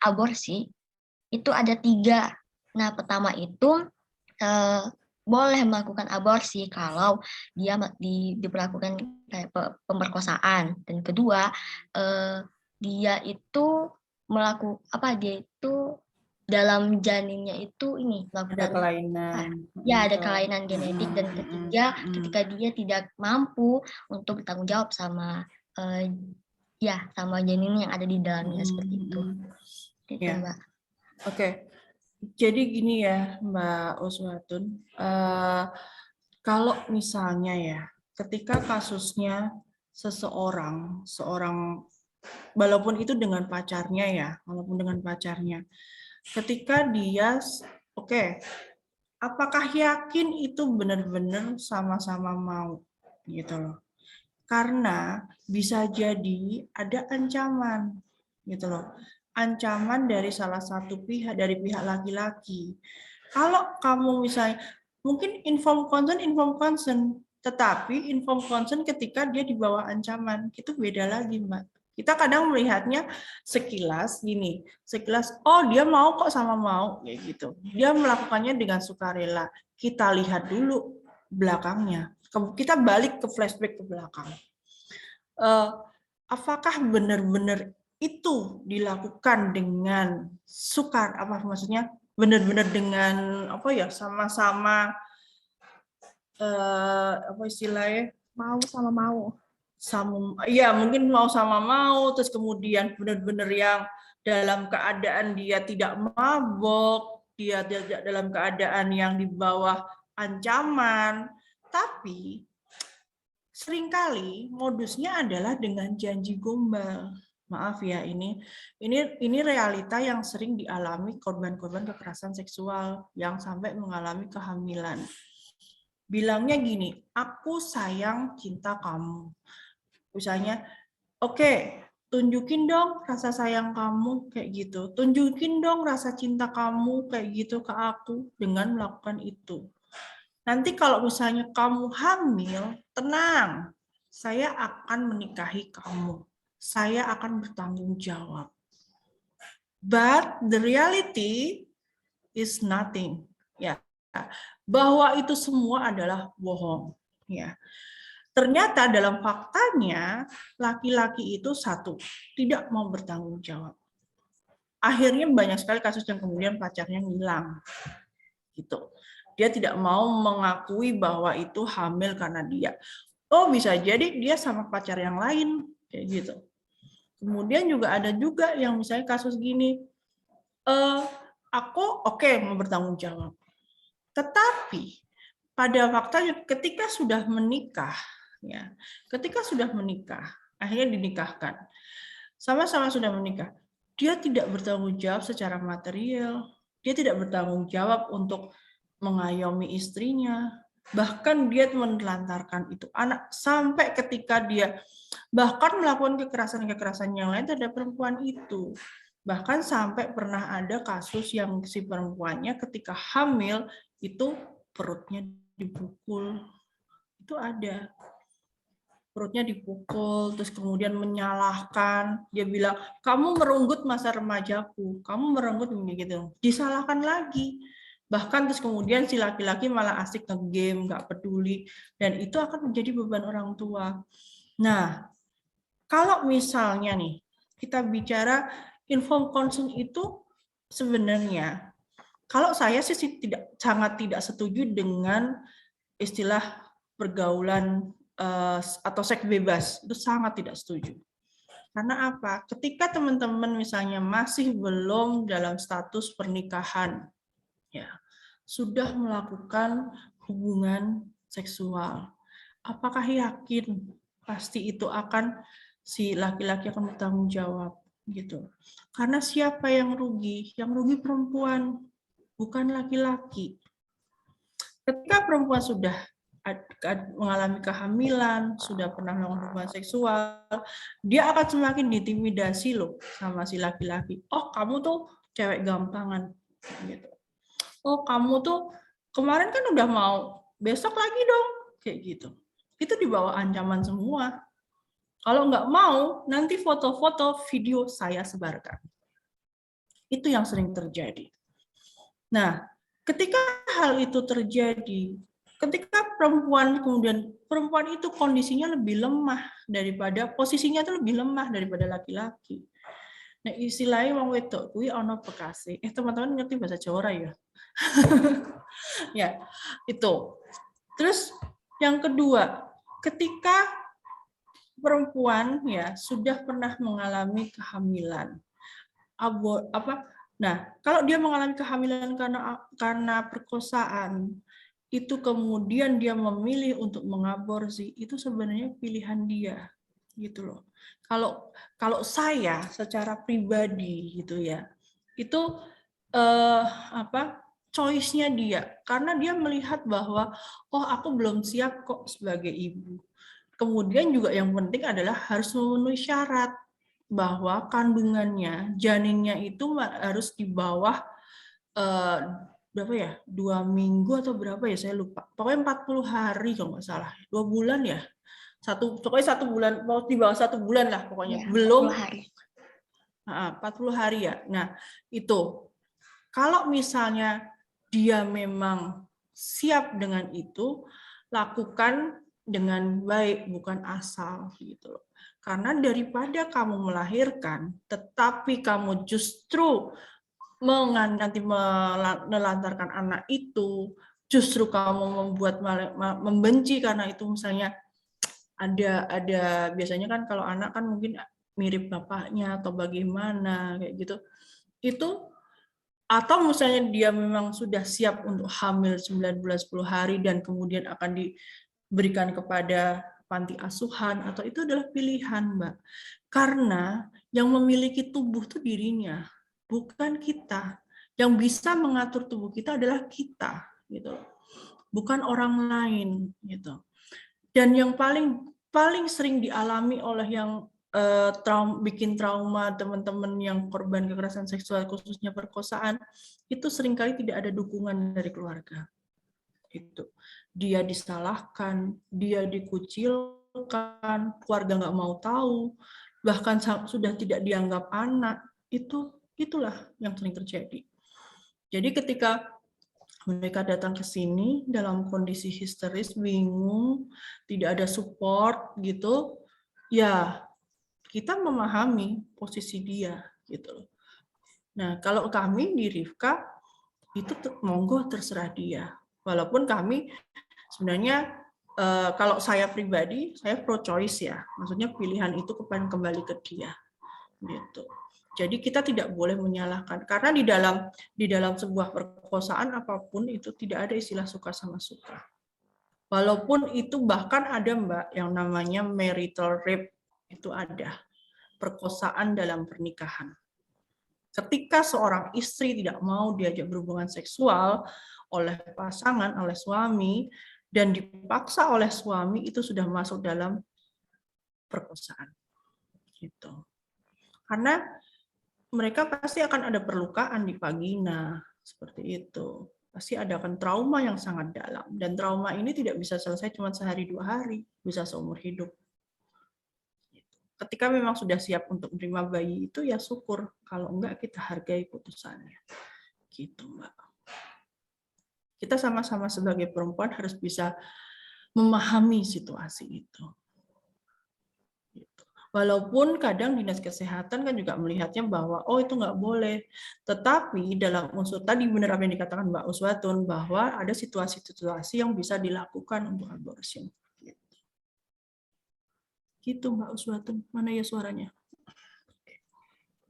S3: aborsi itu ada 3. Nah, pertama itu boleh melakukan aborsi kalau dia diperlakukan kayak pemerkosaan, dan kedua dia itu dalam janinnya itu melakukan
S2: ada kelainan.
S3: Ada kelainan genetik, dan ketiga ketika dia tidak mampu untuk bertanggung jawab sama sama janin yang ada di dalamnya seperti itu. Itu Mbak.
S2: Oke. Jadi gini ya Mbak Uswatun, kalau misalnya ya ketika kasusnya seorang walaupun itu dengan pacarnya ya, walaupun dengan pacarnya. Ketika dia, oke, apakah yakin itu benar-benar sama-sama mau, gitu loh. Karena bisa jadi ada ancaman, gitu loh. Ancaman dari salah satu pihak, dari pihak laki-laki. Kalau kamu misalnya, mungkin inform consent, tetapi inform consent ketika dia di bawah ancaman, itu beda lagi, Mbak. Kita kadang melihatnya sekilas gini, sekilas, oh dia mau kok sama mau, kayak gitu. Dia melakukannya dengan sukarela. Kita lihat dulu belakangnya. Kita balik ke flashback ke belakang. Apakah benar-benar itu dilakukan dengan sukar, apa maksudnya benar-benar dengan apa ya, sama-sama apa istilahnya,
S1: Mau sama mau.
S2: ya mungkin mau sama mau, terus kemudian benar-benar yang dalam keadaan dia tidak mabok, dia tidak dalam keadaan yang di bawah ancaman, tapi seringkali modusnya adalah dengan janji gombal. Maaf ya, ini realita yang sering dialami korban-korban kekerasan seksual yang sampai mengalami kehamilan. Bilangnya gini, aku sayang cinta kamu. Misalnya, oke, tunjukin dong rasa sayang kamu kayak gitu. Tunjukin dong rasa cinta kamu kayak gitu ke aku dengan melakukan itu. Nanti kalau misalnya kamu hamil, tenang, saya akan menikahi kamu. Saya akan bertanggung jawab. But the reality is nothing. Ya, bahwa itu semua adalah bohong. Ya, ternyata dalam faktanya laki-laki itu satu tidak mau bertanggung jawab. Akhirnya banyak sekali kasus yang kemudian pacarnya hilang, gitu. Dia tidak mau mengakui bahwa itu hamil karena dia. Oh, bisa jadi dia sama pacar yang lain, kayak gitu. Kemudian juga ada juga yang misalnya kasus gini, aku oke, mau bertanggung jawab. Tetapi pada faktanya ketika sudah menikah, ya, ketika sudah menikah, akhirnya dinikahkan, sama-sama sudah menikah, dia tidak bertanggung jawab secara material, dia tidak bertanggung jawab untuk mengayomi istrinya, bahkan dia menelantarkan itu anak sampai ketika dia bahkan melakukan kekerasan-kekerasan yang lain terhadap perempuan itu. Bahkan sampai pernah ada kasus yang si perempuannya ketika hamil itu perutnya dipukul. Itu ada. Perutnya dipukul, terus kemudian menyalahkan. Dia bilang, kamu merenggut masa remajaku, kamu merenggut gitu. Disalahkan lagi. Bahkan terus kemudian si laki-laki malah asik nge-game, nggak peduli. Dan itu akan menjadi beban orang tua. Nah, kalau misalnya nih, kita bicara informed consent itu sebenarnya, kalau saya sih sangat tidak setuju dengan istilah pergaulan atau seks bebas, itu sangat tidak setuju. Karena apa? Ketika teman-teman misalnya masih belum dalam status pernikahan, ya, sudah melakukan hubungan seksual, apakah yakin pasti itu akan si laki-laki akan bertanggung jawab gitu? Karena siapa yang rugi? Yang rugi perempuan, bukan laki-laki. Ketika perempuan sudah mengalami kehamilan, sudah pernah melakukan hubungan seksual, dia akan semakin diintimidasi loh sama si laki-laki. Oh, kamu tuh cewek gampangan gitu. Oh, kamu tuh kemarin kan udah mau, besok lagi dong, kayak gitu. Itu di bawah ancaman semua. Kalau nggak mau, nanti foto-foto video saya sebarkan. Itu yang sering terjadi. Nah, ketika hal itu terjadi, ketika perempuan itu kondisinya lebih lemah daripada posisinya itu lebih lemah daripada laki-laki. Nah, istilahnya wong wedok kuwi ana bekase. Teman-teman ngerti bahasa Jawa ya? Ya, itu. Terus yang kedua, ketika perempuan ya sudah pernah mengalami kehamilan, nah, kalau dia mengalami kehamilan karena perkosaan, itu kemudian dia memilih untuk mengaborsi, itu sebenarnya pilihan dia. gitu loh. Kalau saya secara pribadi gitu ya, itu choice-nya dia, karena dia melihat bahwa oh aku belum siap kok sebagai ibu. Kemudian juga yang penting adalah harus memenuhi syarat bahwa kandungannya, janinnya itu harus di bawah berapa ya, 2 minggu atau berapa ya, saya lupa. Pokoknya 40 hari kalau nggak salah, 2 bulan ya. Pokoknya 1 bulan, mau di bawah 1 bulan lah pokoknya.
S3: Ya,
S2: Belum
S3: 40 hari.
S2: 40 hari ya. Nah, itu. Kalau misalnya dia memang siap dengan itu, lakukan dengan baik, bukan asal gitu loh. Karena daripada kamu melahirkan, tetapi kamu justru nanti menelantarkan anak itu, justru kamu membenci karena itu, misalnya ada biasanya kan kalau anak kan mungkin mirip bapaknya atau bagaimana kayak gitu. Itu atau misalnya dia memang sudah siap untuk hamil 9 bulan 10 hari dan kemudian akan diberikan kepada panti asuhan, atau itu adalah pilihan, Mbak. Karena yang memiliki tubuh itu dirinya, bukan kita. Yang bisa mengatur tubuh kita adalah kita, gitu. Bukan orang lain, gitu. Dan yang paling sering dialami oleh yang bikin trauma teman-teman yang korban kekerasan seksual, khususnya perkosaan, itu seringkali tidak ada dukungan dari keluarga. Itu dia disalahkan, dia dikucilkan, keluarga nggak mau tahu, bahkan sudah tidak dianggap anak. Itulah yang sering terjadi. Jadi ketika mereka datang ke sini dalam kondisi histeris, bingung, tidak ada support gitu, ya kita memahami posisi dia gitu. Nah, kalau kami di Rifka itu monggo terserah dia. Walaupun kami sebenarnya kalau saya pribadi, saya pro choice ya. Maksudnya pilihan itu kembali ke dia. Gitu. Jadi kita tidak boleh menyalahkan, karena di dalam sebuah perkosaan apapun itu tidak ada istilah suka sama suka. Walaupun itu bahkan ada, Mbak, yang namanya marital rape, itu ada. Perkosaan dalam pernikahan. Ketika seorang istri tidak mau diajak berhubungan seksual oleh pasangan, oleh suami, dan dipaksa oleh suami, itu sudah masuk dalam perkosaan. Gitu. Karena mereka pasti akan ada perlukaan di vagina, seperti itu. Pasti ada kan trauma yang sangat dalam. Dan trauma ini tidak bisa selesai cuma sehari 2 hari, bisa seumur hidup. Ketika memang sudah siap untuk menerima bayi itu, ya syukur. Kalau enggak, kita hargai putusannya. Gitu, Mbak. Kita sama-sama sebagai perempuan harus bisa memahami situasi itu. Walaupun kadang dinas kesehatan kan juga melihatnya bahwa oh itu nggak boleh. Tetapi dalam unsur tadi benar apa yang dikatakan Mbak Uswatun, bahwa ada situasi-situasi yang bisa dilakukan untuk abortion. Gitu Mbak Uswatun. Mana ya suaranya?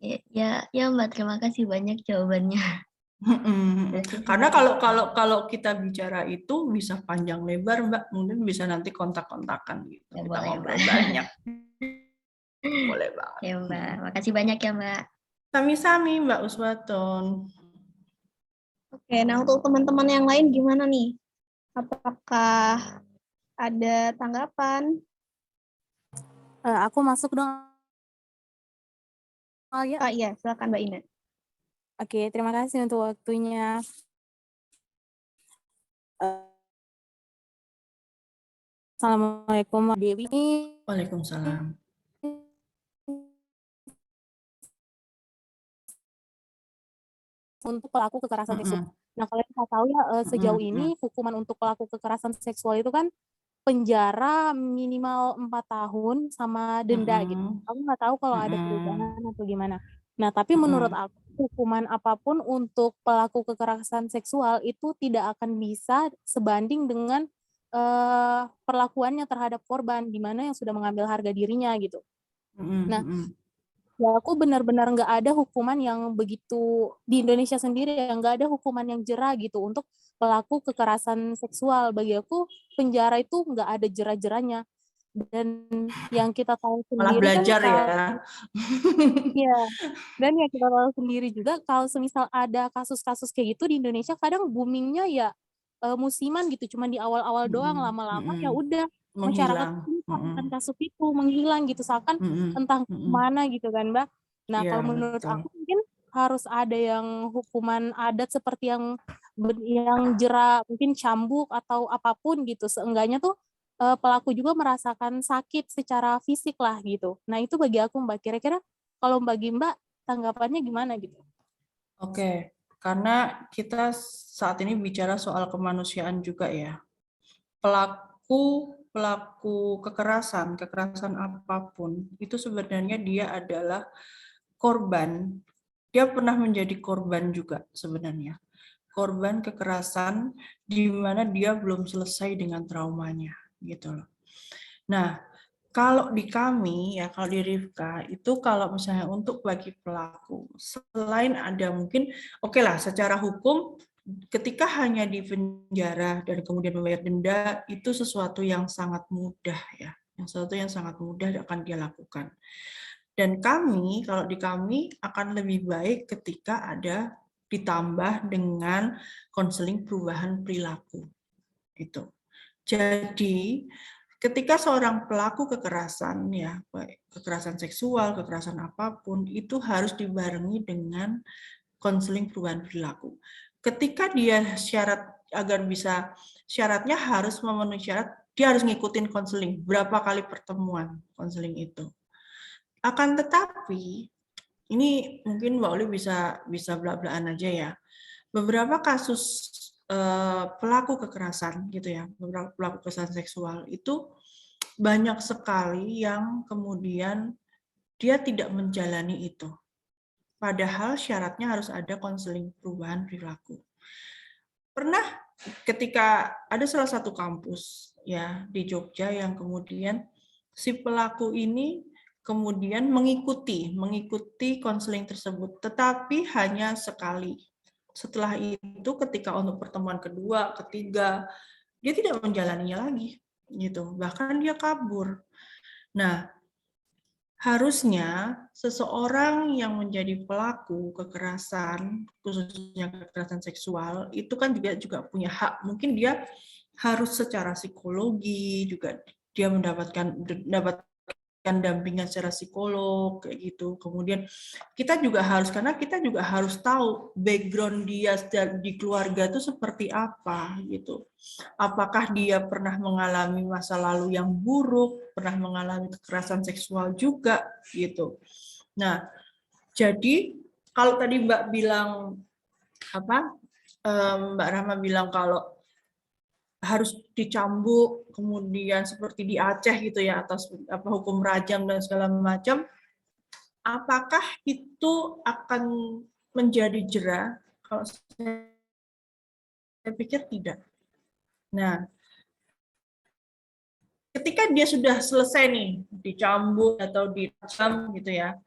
S3: Ya Mbak, terima kasih banyak jawabannya.
S2: Karena kalau kita bicara itu bisa panjang lebar, Mbak, mungkin bisa nanti kontak-kontakan gitu.
S3: Ya,
S2: kita
S3: boleh,
S2: ngobrol
S3: Mbak.
S2: banyak. Boleh banget.
S3: Ya Mbak, makasih banyak ya Mbak.
S2: Sami-sami Mbak Uswatun.
S1: Oke, nah untuk teman-teman yang lain gimana nih? Apakah ada tanggapan?
S4: Aku masuk dong. Ya.
S1: Iya, silakan Mbak Ina.
S4: Oke, terima kasih untuk waktunya. Assalamualaikum Mbak Dewi.
S2: Waalaikumsalam.
S4: Untuk pelaku kekerasan seksual. Nah, kalian bisa tahu ya sejauh ini hukuman untuk pelaku kekerasan seksual itu kan penjara minimal 4 tahun sama denda gitu. Aku nggak tahu kalau ada perubahan atau gimana. Nah, tapi menurut aku hukuman apapun untuk pelaku kekerasan seksual itu tidak akan bisa sebanding dengan perlakuannya terhadap korban, di mana yang sudah mengambil harga dirinya gitu. Nah, ya aku benar-benar nggak ada hukuman yang begitu di Indonesia sendiri, yang nggak ada hukuman yang jera gitu untuk pelaku kekerasan seksual. Bagi aku penjara itu nggak ada jera-jeranya. Dan yang kita tahu
S2: Malah
S4: sendiri kan
S2: belajar ya.
S4: iya, dan yang kita tahu sendiri juga kalau semisal ada kasus-kasus kayak gitu di Indonesia kadang boomingnya ya musiman gitu, cuma di awal-awal doang, lama-lama ya udah masyarakat
S2: Menghilang.
S4: lupa akan kasus itu, menghilang gitu, seakan entah kemana gitu kan, Mbak. Nah,
S2: Iya,
S4: kalau menurut
S2: betul.
S4: aku mungkin harus ada yang hukuman adat seperti yang jera mungkin cambuk atau apapun gitu, seenggaknya tuh pelaku juga merasakan sakit secara fisik lah gitu. Nah itu bagi aku Mbak, kira-kira kalau bagi Mbak tanggapannya gimana gitu?
S2: Oke, karena kita saat ini bicara soal kemanusiaan juga ya. Pelaku kekerasan apapun, itu sebenarnya dia adalah korban. Dia pernah menjadi korban juga sebenarnya. Korban kekerasan di mana dia belum selesai dengan traumanya, gitu loh. Nah, kalau di kami ya, kalau di Rifka itu kalau misalnya untuk bagi pelaku, selain ada mungkin oke lah secara hukum ketika hanya di penjara dan kemudian membayar denda itu sesuatu yang sangat mudah ya, sesuatu yang sangat mudah akan dia lakukan. Dan kami kalau di kami akan lebih baik ketika ada ditambah dengan konseling perubahan perilaku itu. Jadi ketika seorang pelaku kekerasan ya, baik kekerasan seksual, kekerasan apapun itu harus dibarengi dengan konseling perubahan perilaku. Ketika dia syaratnya harus memenuhi syarat, dia harus ngikutin konseling berapa kali pertemuan konseling itu. Akan tetapi ini mungkin Mbak Oli bisa belak-belakan aja ya. Beberapa kasus pelaku kekerasan gitu ya, beberapa pelaku kekerasan seksual itu banyak sekali yang kemudian dia tidak menjalani itu. Padahal syaratnya harus ada konseling perubahan perilaku. Pernah ketika ada salah satu kampus ya di Jogja yang kemudian si pelaku ini kemudian mengikuti konseling tersebut, tetapi hanya sekali. Setelah itu ketika untuk pertemuan kedua, ketiga, dia tidak menjalaninya lagi gitu. Bahkan dia kabur. Nah, harusnya seseorang yang menjadi pelaku kekerasan, khususnya kekerasan seksual, itu kan juga punya hak. Mungkin dia harus secara psikologi juga dia mendapatkan dampingan secara psikolog kayak gitu. Kemudian kita juga harus karena kita juga harus tahu background dia di keluarga itu seperti apa gitu. Apakah dia pernah mengalami masa lalu yang buruk, pernah mengalami kekerasan seksual juga gitu. Nah, jadi kalau tadi Mbak bilang apa? Mbak Rahma bilang kalau harus dicambuk, kemudian seperti di Aceh gitu ya, atas hukum rajam dan segala macam, apakah itu akan menjadi jera? Kalau saya pikir tidak. Nah, ketika dia sudah selesai nih, dicambuk atau dicam gitu ya,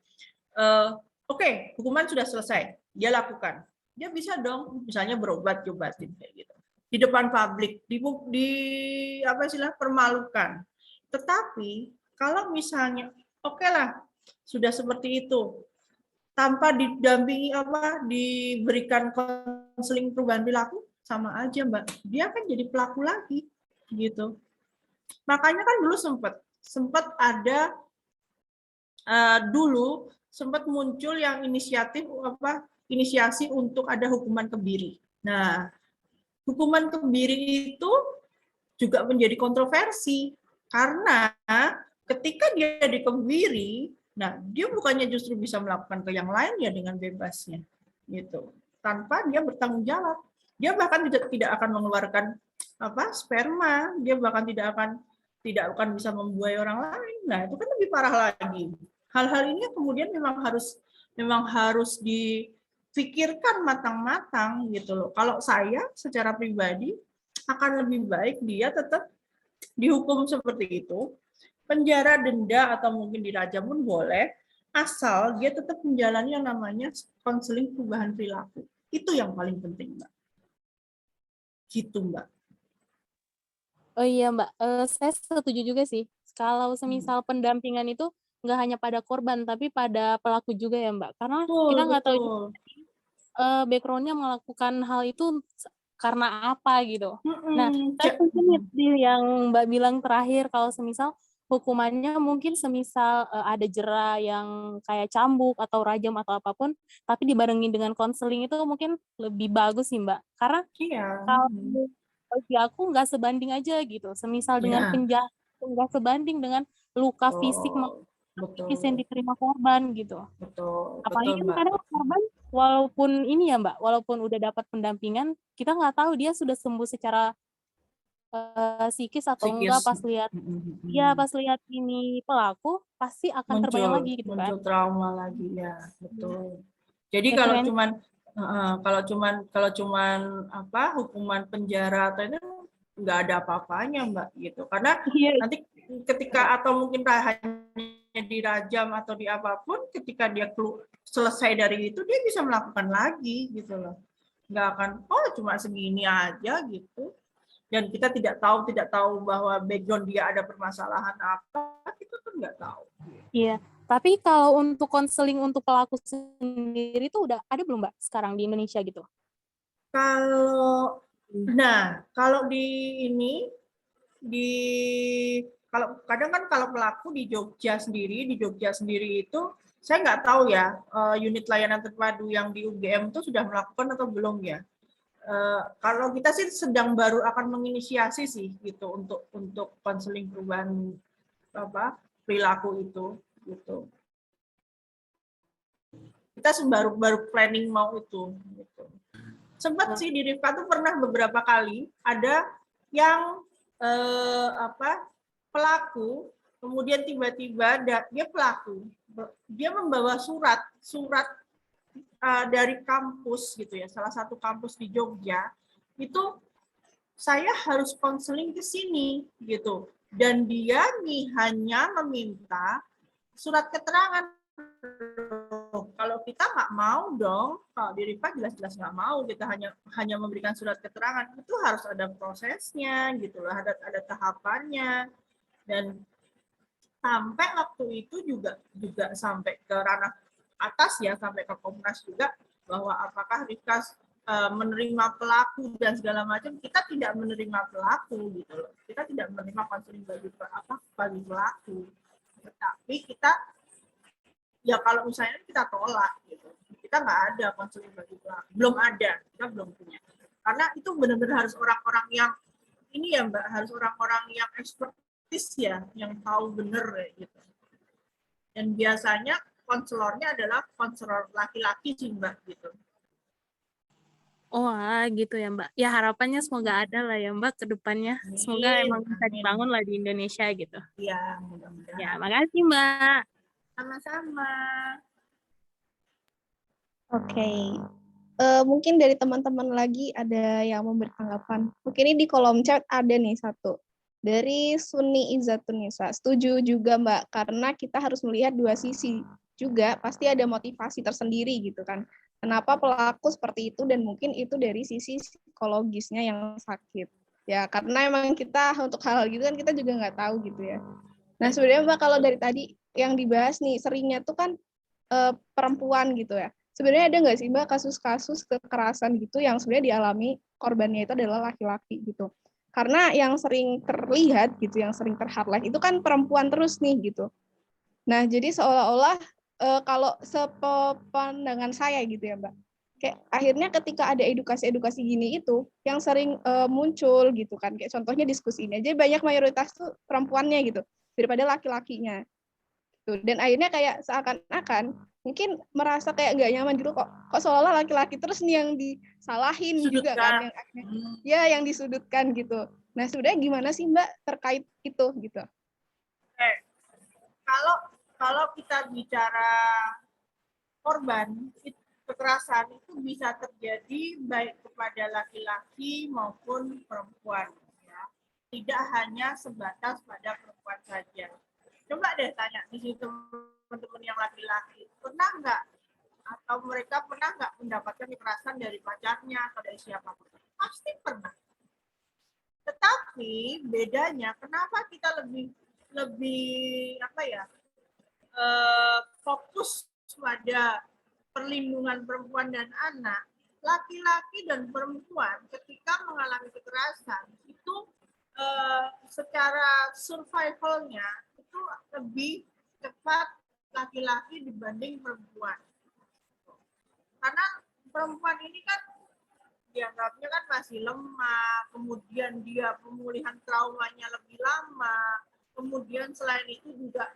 S2: oke, hukuman sudah selesai, dia lakukan. Dia bisa dong, misalnya berobat, diobatin kayak gitu. Di depan publik, permalukan. Tetapi kalau misalnya oke lah sudah seperti itu tanpa didampingi diberikan konseling perubahan perilaku sama aja Mbak, dia kan jadi pelaku lagi gitu. Makanya kan dulu sempat ada dulu sempat muncul yang inisiasi untuk ada hukuman kebiri. Nah, hukuman kebiri itu juga menjadi kontroversi karena ketika dia dikebiri, nah dia bukannya justru bisa melakukan ke yang lain ya dengan bebasnya, gitu, tanpa dia bertanggung jawab. Dia bahkan tidak akan mengeluarkan sperma, dia bahkan tidak akan bisa membuai orang lain. Nah itu kan lebih parah lagi. Hal-hal ini kemudian memang harus dipikirkan matang-matang gitu loh. Kalau saya secara pribadi akan lebih baik dia tetap dihukum seperti itu, penjara, denda, atau mungkin dirajam pun boleh, asal dia tetap menjalani yang namanya konseling perubahan perilaku. Itu yang paling penting, Mbak. Gitu, Mbak.
S4: Oh iya Mbak, saya setuju juga sih Kalau semisal pendampingan itu nggak hanya pada korban, tapi pada pelaku juga ya, Mbak. Karena kita
S2: Betul,
S4: nggak tahu
S2: betul.
S4: background-nya melakukan hal itu karena apa gitu. Nah,
S2: Mm-mm.
S4: saya setuju nih di yang Mbak bilang terakhir kalau semisal hukumannya mungkin semisal ada jera yang kayak cambuk atau rajam atau apapun, tapi dibarengin dengan konseling itu mungkin lebih bagus sih, Mbak. Karena
S2: Iya.
S4: kalau bagi aku nggak sebanding aja gitu. Semisal dengan
S2: Ya,
S4: penjara nggak sebanding dengan luka fisik
S2: betul,
S4: psikis yang
S2: betul,
S4: diterima korban gitu.
S2: betul,
S4: Apalagi
S2: betul,
S4: kan
S2: Mbak.
S4: kadang korban walaupun ini ya Mbak, walaupun udah dapat pendampingan, kita nggak tahu dia sudah sembuh secara psikis atau enggak
S2: Psikis.
S4: pas lihat pas lihat ini pelaku pasti akan terbayang
S2: muncul
S4: lagi gitu kan.
S2: muncul trauma lagi ya, betul. Jadi
S4: Ya,
S2: kalau
S4: keren.
S2: cuman apa hukuman penjara atau itu nggak ada apa-apanya Mbak gitu. Karena
S4: Iya,
S2: nanti ketika atau mungkin hanya dirajam atau di apapun, ketika dia selesai dari itu dia bisa melakukan lagi gitu loh. Nggak akan cuma segini aja gitu. Dan kita tidak tahu bahwa background dia ada permasalahan apa, kita kan nggak tahu.
S4: Iya. Tapi kalau untuk konseling untuk pelaku sendiri itu udah ada belum Mbak sekarang di Indonesia gitu?
S2: Kalau kalau kadang kan kalau pelaku di Jogja sendiri itu saya nggak tahu ya unit layanan terpadu yang di UGM itu sudah melakukan atau belum ya. Kalau kita sih sedang baru akan menginisiasi sih gitu untuk konseling perubahan perilaku itu gitu. Kita baru planning mau itu gitu. Sempat sih di Rifka tuh pernah beberapa kali ada yang pelaku kemudian tiba-tiba dia membawa surat dari kampus gitu ya, salah satu kampus di Jogja itu saya harus konseling ke sini gitu, dan dia hanya meminta surat keterangan. Kalau kita nggak mau dong, kalau di Rifa jelas-jelas nggak mau, kita hanya memberikan surat keterangan, itu harus ada prosesnya gitu loh, ada tahapannya, dan sampai waktu itu juga sampai ke ranah atas ya, sampai ke Komnas juga, bahwa apakah Rifka menerima pelaku dan segala macam. Kita tidak menerima pelaku gitu loh, kita tidak menerima konseling bagi pelaku, tetapi kita ya kalau misalnya kita tolak gitu, kita nggak ada konseling bagi pelaku, belum ada, kita belum punya, karena itu benar-benar harus orang-orang yang ini ya Mbak, harus orang-orang yang ekspertis ya, yang tahu bener gitu. Dan biasanya konselornya adalah konselor laki-laki sih Mbak gitu.
S4: Oh gitu ya Mbak. Ya harapannya semoga ada lah ya Mbak ke depannya. Semoga emang bisa dibangun lah di Indonesia gitu.
S2: Iya, mudah-mudahan.
S4: Ya, makasih Mbak.
S2: Sama-sama.
S1: Oke. Mungkin dari teman-teman lagi ada yang memberi tanggapan. Mungkin ini di kolom chat ada nih satu. Dari Suni Izzatunisa. Setuju juga Mbak, karena kita harus melihat dua sisi juga. Pasti ada motivasi tersendiri gitu kan. Kenapa pelaku seperti itu, dan mungkin itu dari sisi psikologisnya yang sakit. Ya, karena emang kita untuk hal-hal gitu kan kita juga nggak tahu gitu ya. Nah sebenarnya Mbak, kalau dari tadi yang dibahas nih, seringnya tuh kan perempuan gitu ya. Sebenarnya ada nggak sih Mbak kasus-kasus kekerasan gitu yang sebenarnya dialami korbannya itu adalah laki-laki gitu. Karena yang sering terlihat gitu, yang sering ter-highlight itu kan perempuan terus nih gitu. Nah jadi seolah-olah kalau sepandangan saya gitu ya Mbak, kayak akhirnya ketika ada edukasi-edukasi gini itu yang sering muncul gitu kan, kayak contohnya diskusi ini aja banyak mayoritas tuh perempuannya gitu daripada laki-lakinya. Dan akhirnya kayak seakan-akan mungkin merasa kayak nggak nyaman gitu, kok seolah laki-laki terus nih yang disalahin juga kan, yang akhirnya ya yang disudutkan gitu. Nah sebenarnya gimana sih Mbak terkait itu gitu?
S2: Kalau kita bicara korban kekerasan itu bisa terjadi baik kepada laki-laki maupun perempuan ya. Tidak hanya sebatas pada perempuan saja. Coba deh tanya di situ teman-teman yang laki-laki, pernah nggak atau mereka pernah nggak mendapatkan kekerasan dari pacarnya atau dari siapapun? Pasti pernah. Tetapi bedanya kenapa kita lebih apa ya, fokus pada perlindungan perempuan dan anak, laki-laki dan perempuan ketika mengalami kekerasan itu secara survivalnya itu lebih cepat laki-laki dibanding perempuan. Karena perempuan ini kan dianggapnya kan masih lemah, kemudian dia pemulihan traumanya lebih lama, kemudian selain itu juga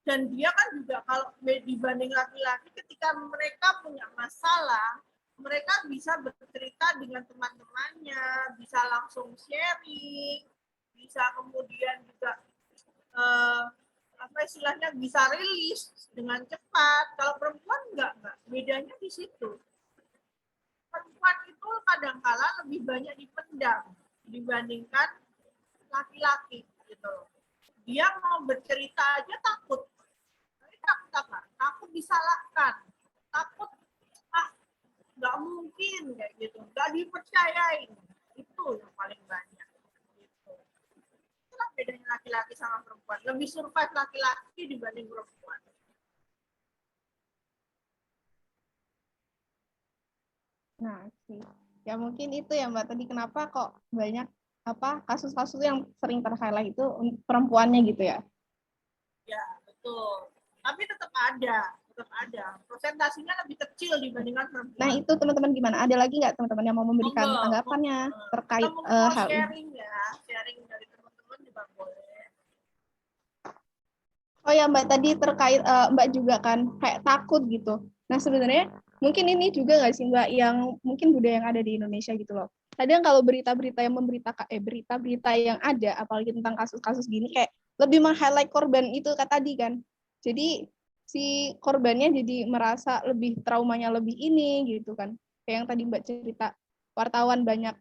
S2: dan dia kan juga kalau dibanding laki-laki ketika mereka punya masalah, mereka bisa bercerita dengan teman-temannya, bisa langsung sharing, bisa kemudian juga istilahnya bisa rilis dengan cepat. Kalau perempuan enggak, bedanya di situ. Perempuan itu kadang-kala lebih banyak dipendam dibandingkan laki-laki gitu. Dia mau bercerita aja takut. Takut apa? Takut disalahkan. Takut nggak mungkin kayak gitu, nggak dipercayain. Itu yang paling banyak. Gitu. Itulah bedanya laki-laki sama perempuan. Lebih survive laki-laki dibanding perempuan.
S1: Nah, sih. Ya mungkin itu ya Mbak tadi kenapa kok banyak kasus-kasus yang sering ter-highlight itu perempuannya gitu ya.
S2: Ya, betul. Tapi tetap ada. Persentasinya lebih kecil dibandingkan perempuan.
S1: Nah, itu teman-teman gimana? Ada lagi nggak teman-teman yang mau memberikan tanggapannya terkait hal ini?
S2: Sharing ya, sharing dari teman-teman juga boleh.
S1: Oh ya Mbak, tadi terkait Mbak juga kan kayak takut gitu. Nah sebenarnya mungkin ini juga nggak sih Mbak yang mungkin budaya yang ada di Indonesia gitu loh. Kadang kalau berita-berita yang berita-berita yang ada apalagi tentang kasus-kasus gini kayak lebih meng-highlight korban itu tadi kan. Jadi si korbannya jadi merasa lebih traumanya lebih ini gitu kan. Kayak yang tadi Mbak cerita wartawan banyak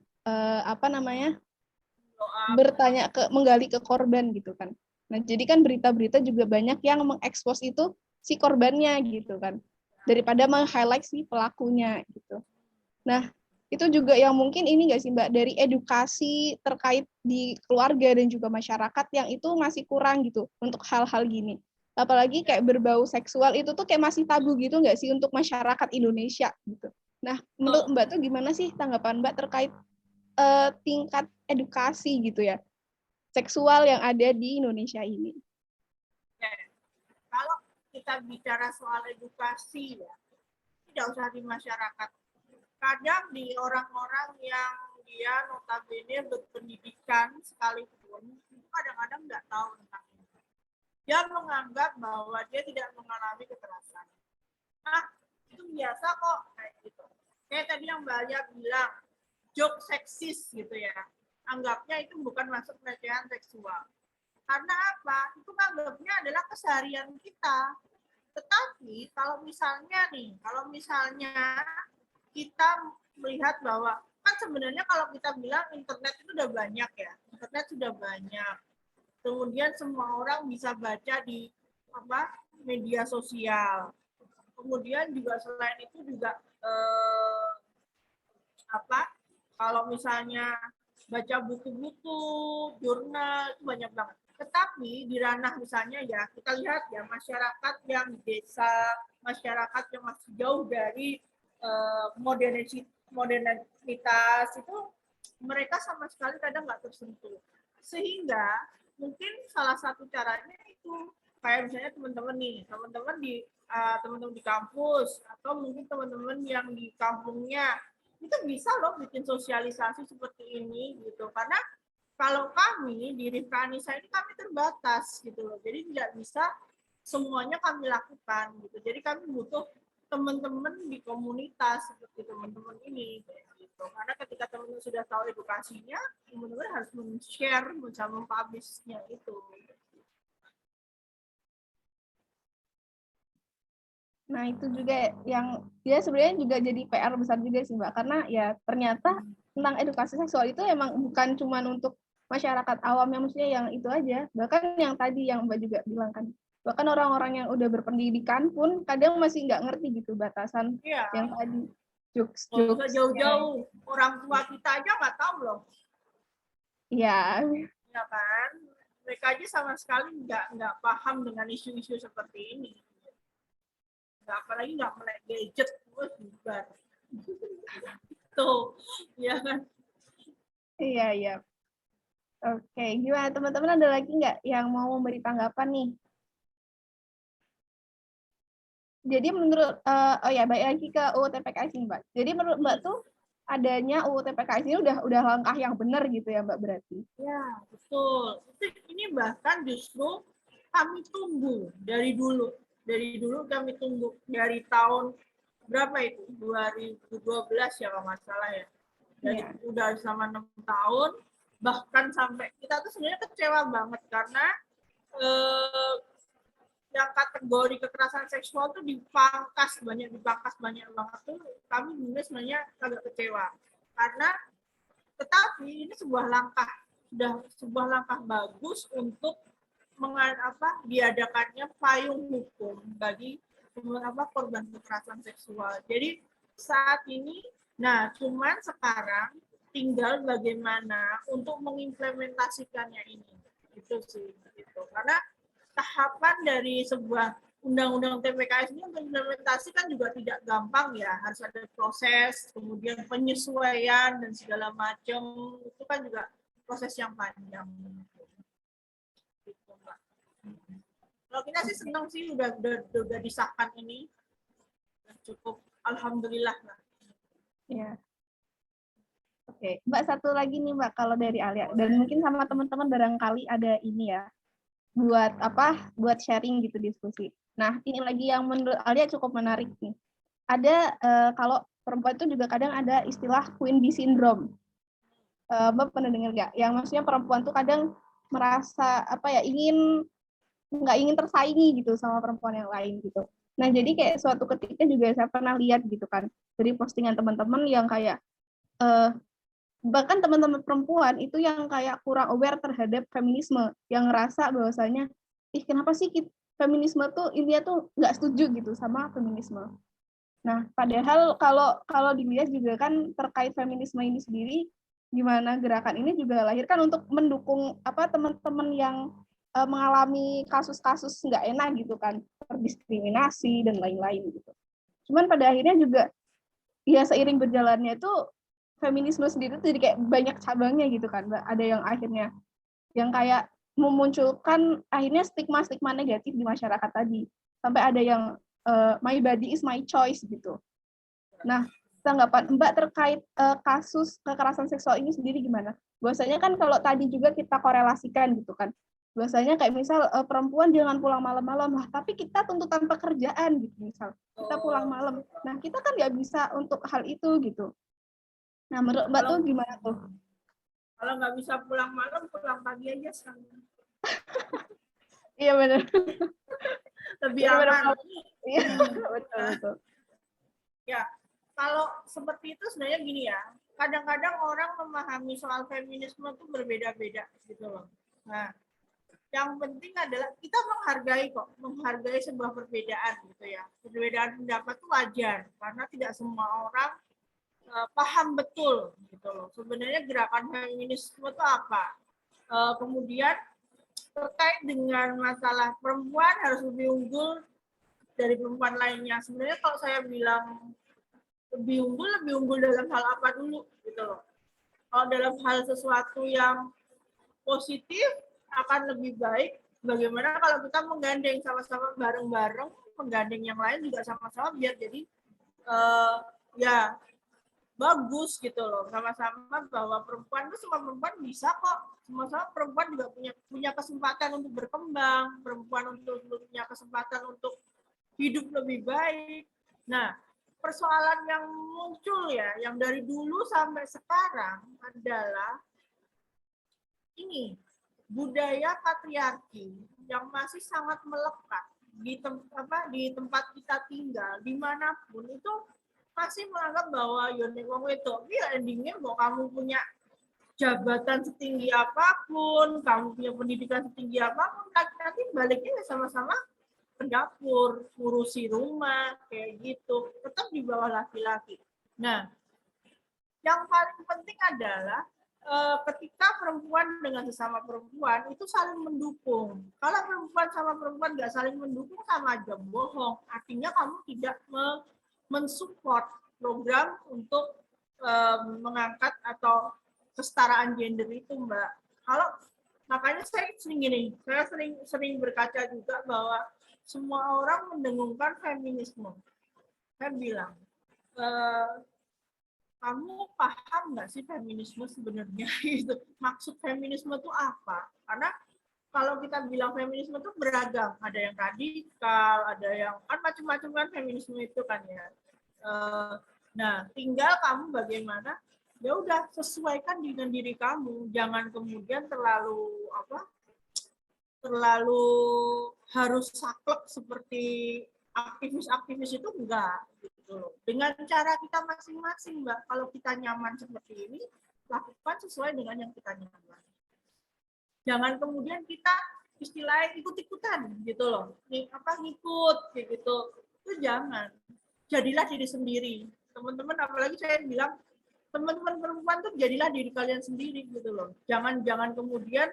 S1: bertanya menggali ke korban gitu kan. Nah, jadi kan berita-berita juga banyak yang mengekspos itu si korbannya gitu kan. Daripada meng-highlight si pelakunya gitu. Nah, itu juga yang mungkin ini nggak sih Mbak, dari edukasi terkait di keluarga dan juga masyarakat yang itu masih kurang gitu untuk hal-hal gini. Apalagi kayak berbau seksual itu tuh kayak masih tabu gitu nggak sih untuk masyarakat Indonesia gitu. Nah, menurut Mbak tuh gimana sih tanggapan Mbak terkait tingkat edukasi gitu ya seksual yang ada di Indonesia ini?
S2: Kalau kita bicara soal edukasi ya, tidak usah di masyarakat. Kadang di orang-orang yang dia notabene berpendidikan sekalipun, itu kadang-kadang nggak tahu tentang ini. Dia menganggap bahwa dia tidak mengalami kekerasan. Nah, itu biasa kok kayak gitu. Kayak tadi yang Mbak Alia bilang, joke seksis gitu ya. Anggapnya itu bukan masuk pelecehan seksual. Karena apa? Itu anggapnya adalah keseharian kita. Tetapi kalau misalnya kita melihat bahwa kan sebenarnya kalau kita bilang internet itu udah banyak ya. Internet sudah banyak. Kemudian semua orang bisa baca di media sosial. Kemudian juga selain itu juga kalau misalnya baca buku-buku, jurnal itu banyak banget. Tetapi di ranah misalnya ya kita lihat ya masyarakat yang desa, masyarakat yang masih jauh dari modernitas itu mereka sama sekali kadang nggak tersentuh. Sehingga mungkin salah satu caranya itu kayak misalnya teman-teman di kampus atau mungkin teman-teman yang di kampungnya itu bisa loh bikin sosialisasi seperti ini gitu. Karena kalau kami di Rifka Anissa ini kami terbatas gitu loh. Jadi tidak bisa semuanya kami lakukan gitu. Jadi kami butuh teman-teman di komunitas seperti teman-teman ini gitu. Karena ketika teman-teman sudah tahu edukasinya, teman-teman harus men-share, mempublish-nya itu.
S1: Nah, itu juga yang ya sebenarnya juga jadi PR besar juga sih Mbak, karena ya ternyata tentang edukasi seksual itu emang bukan cuma untuk masyarakat awam yang maksudnya yang itu aja, bahkan yang tadi yang Mbak juga bilang kan, bahkan orang-orang yang udah berpendidikan pun kadang masih nggak ngerti gitu batasan yang tadi jokes
S2: jauh-jauh orang tua kita aja nggak tahu loh.
S1: Iya.
S2: Ya kan? Mereka aja sama sekali nggak paham dengan isu-isu seperti ini. Apalagi nggak melek gadget, terus bubar. Tuh, ya kan?
S1: Iya, iya. Oke, gimana teman-teman, ada lagi nggak yang mau memberi tanggapan nih? Jadi menurut, oh ya, balik lagi ke UU TPKS ini, Mbak. Jadi menurut Mbak tuh adanya UU TPKS ini udah langkah yang benar gitu ya, Mbak, berarti?
S2: Ya, betul. Ini bahkan justru kami tunggu dari dulu. Dari dulu kami tunggu. Dari tahun berapa itu? 2012 ya kalau nggak salah ya. Dari udah selama 6 tahun. Bahkan sampai kita tuh sebenarnya kecewa banget karena yang kategori kekerasan seksual tuh dipangkas banyak banget tuh, kami juga sebenarnya agak kecewa karena tetapi ini sebuah langkah bagus untuk diadakannya payung hukum bagi korban kekerasan seksual. Jadi saat ini, nah cuman sekarang tinggal bagaimana untuk mengimplementasikannya ini. Itu sih, gitu. Karena tahapan dari sebuah undang-undang TPKS ini untuk implementasi kan juga tidak gampang ya, harus ada proses, kemudian penyesuaian dan segala macam, itu kan juga proses yang panjang. Gitu, Mbak. Kalau kita sih senang sih udah disahkan ini, cukup alhamdulillah lah.
S1: Ya. Oke, Mbak, satu lagi nih, Mbak, kalau dari Alia, dan mungkin sama teman-teman barangkali ada ini ya, buat sharing gitu, diskusi. Nah, ini lagi yang menurut Alia cukup menarik nih. Ada kalau perempuan itu juga kadang ada istilah Queen Bee Syndrome. Mbak pernah dengar nggak? Yang maksudnya perempuan tuh kadang merasa nggak ingin tersaingi gitu sama perempuan yang lain gitu. Nah, jadi kayak suatu ketika juga saya pernah lihat gitu kan dari postingan teman-teman yang kayak bahkan teman-teman perempuan itu yang kayak kurang aware terhadap feminisme, yang ngerasa bahwasanya kenapa sih feminisme tuh India tuh nggak setuju gitu sama feminisme. Nah, padahal kalau dilihat juga kan terkait feminisme ini sendiri, gimana gerakan ini juga lahir kan untuk mendukung teman-teman yang mengalami kasus-kasus nggak enak gitu kan, terdiskriminasi dan lain-lain gitu. Cuman pada akhirnya juga ya seiring berjalannya itu feminisme sendiri tuh jadi kayak banyak cabangnya gitu kan, Mbak. Ada yang akhirnya yang kayak memunculkan akhirnya stigma-stigma negatif di masyarakat tadi. Sampai ada yang my body is my choice gitu. Nah, tanggapan Mbak terkait kasus kekerasan seksual ini sendiri gimana? Biasanya kan kalau tadi juga kita korelasikan gitu kan. Biasanya kayak misal perempuan jangan pulang malam-malam lah, tapi kita tuntutan pekerjaan gitu misal. Kita pulang malam. Nah, kita kan nggak bisa untuk hal itu gitu. Nah, menurut Mbak tuh gimana tuh?
S2: Kalau nggak bisa pulang malam, pulang pagi aja sekarang.
S1: Iya benar.
S2: Lebih aman.
S1: Iya, betul.
S2: Ya, kalau seperti itu sebenarnya gini ya, kadang-kadang orang memahami soal feminisme itu berbeda-beda gitu loh. Nah, yang penting adalah kita menghargai sebuah perbedaan gitu ya. Perbedaan pendapat itu wajar, karena tidak semua orang paham betul gitu loh. Sebenarnya gerakan feminisme itu apa? Kemudian terkait dengan masalah perempuan harus lebih unggul dari perempuan lainnya. Sebenarnya kalau saya bilang lebih unggul dalam hal apa dulu gitu loh. Kalau dalam hal sesuatu yang positif akan lebih baik. Bagaimana kalau kita menggandeng sama-sama bareng-bareng, menggandeng yang lain juga sama-sama biar jadi ya bagus gitu loh, sama-sama bahwa perempuan itu semua perempuan bisa kok, sama-sama perempuan juga punya kesempatan untuk berkembang, perempuan untuk punya kesempatan untuk hidup lebih baik. Nah, persoalan yang muncul ya, yang dari dulu sampai sekarang adalah ini budaya patriarki yang masih sangat melekat di tempat kita tinggal, dimanapun itu masih menganggap bahwa Yonek Wong itu, endingnya mau kamu punya jabatan setinggi apapun, kamu punya pendidikan setinggi apapun, nanti baliknya sama-sama ke dapur, ngurusi rumah, kayak gitu, tetap di bawah laki-laki. Nah, yang paling penting adalah ketika perempuan dengan sesama perempuan itu saling mendukung. Kalau perempuan sama perempuan nggak saling mendukung, sama aja bohong. Artinya kamu tidak mensupport program untuk mengangkat atau kesetaraan gender itu, Mbak. Kalau makanya saya sering berkaca juga bahwa semua orang mendengungkan feminisme. Saya bilang, kamu paham nggak sih feminisme sebenarnya? Itu maksud feminisme itu apa? Karena kalau kita bilang feminisme itu beragam, ada yang radikal, ada yang kan macam-macam kan feminisme itu kan ya. Nah, tinggal kamu bagaimana? Ya udah sesuaikan dengan diri kamu, jangan kemudian terlalu harus saklek seperti aktivis-aktivis itu enggak gitu loh. Dengan cara kita masing-masing, Mbak. Kalau kita nyaman seperti ini, lakukan sesuai dengan yang kita nyaman. Jangan kemudian kita istilahnya ikut-ikutan gitu loh. Ngikut kayak gitu. Itu jangan. Jadilah diri sendiri. Teman-teman, apalagi saya bilang teman-teman perempuan tuh jadilah diri kalian sendiri gitu loh. Jangan kemudian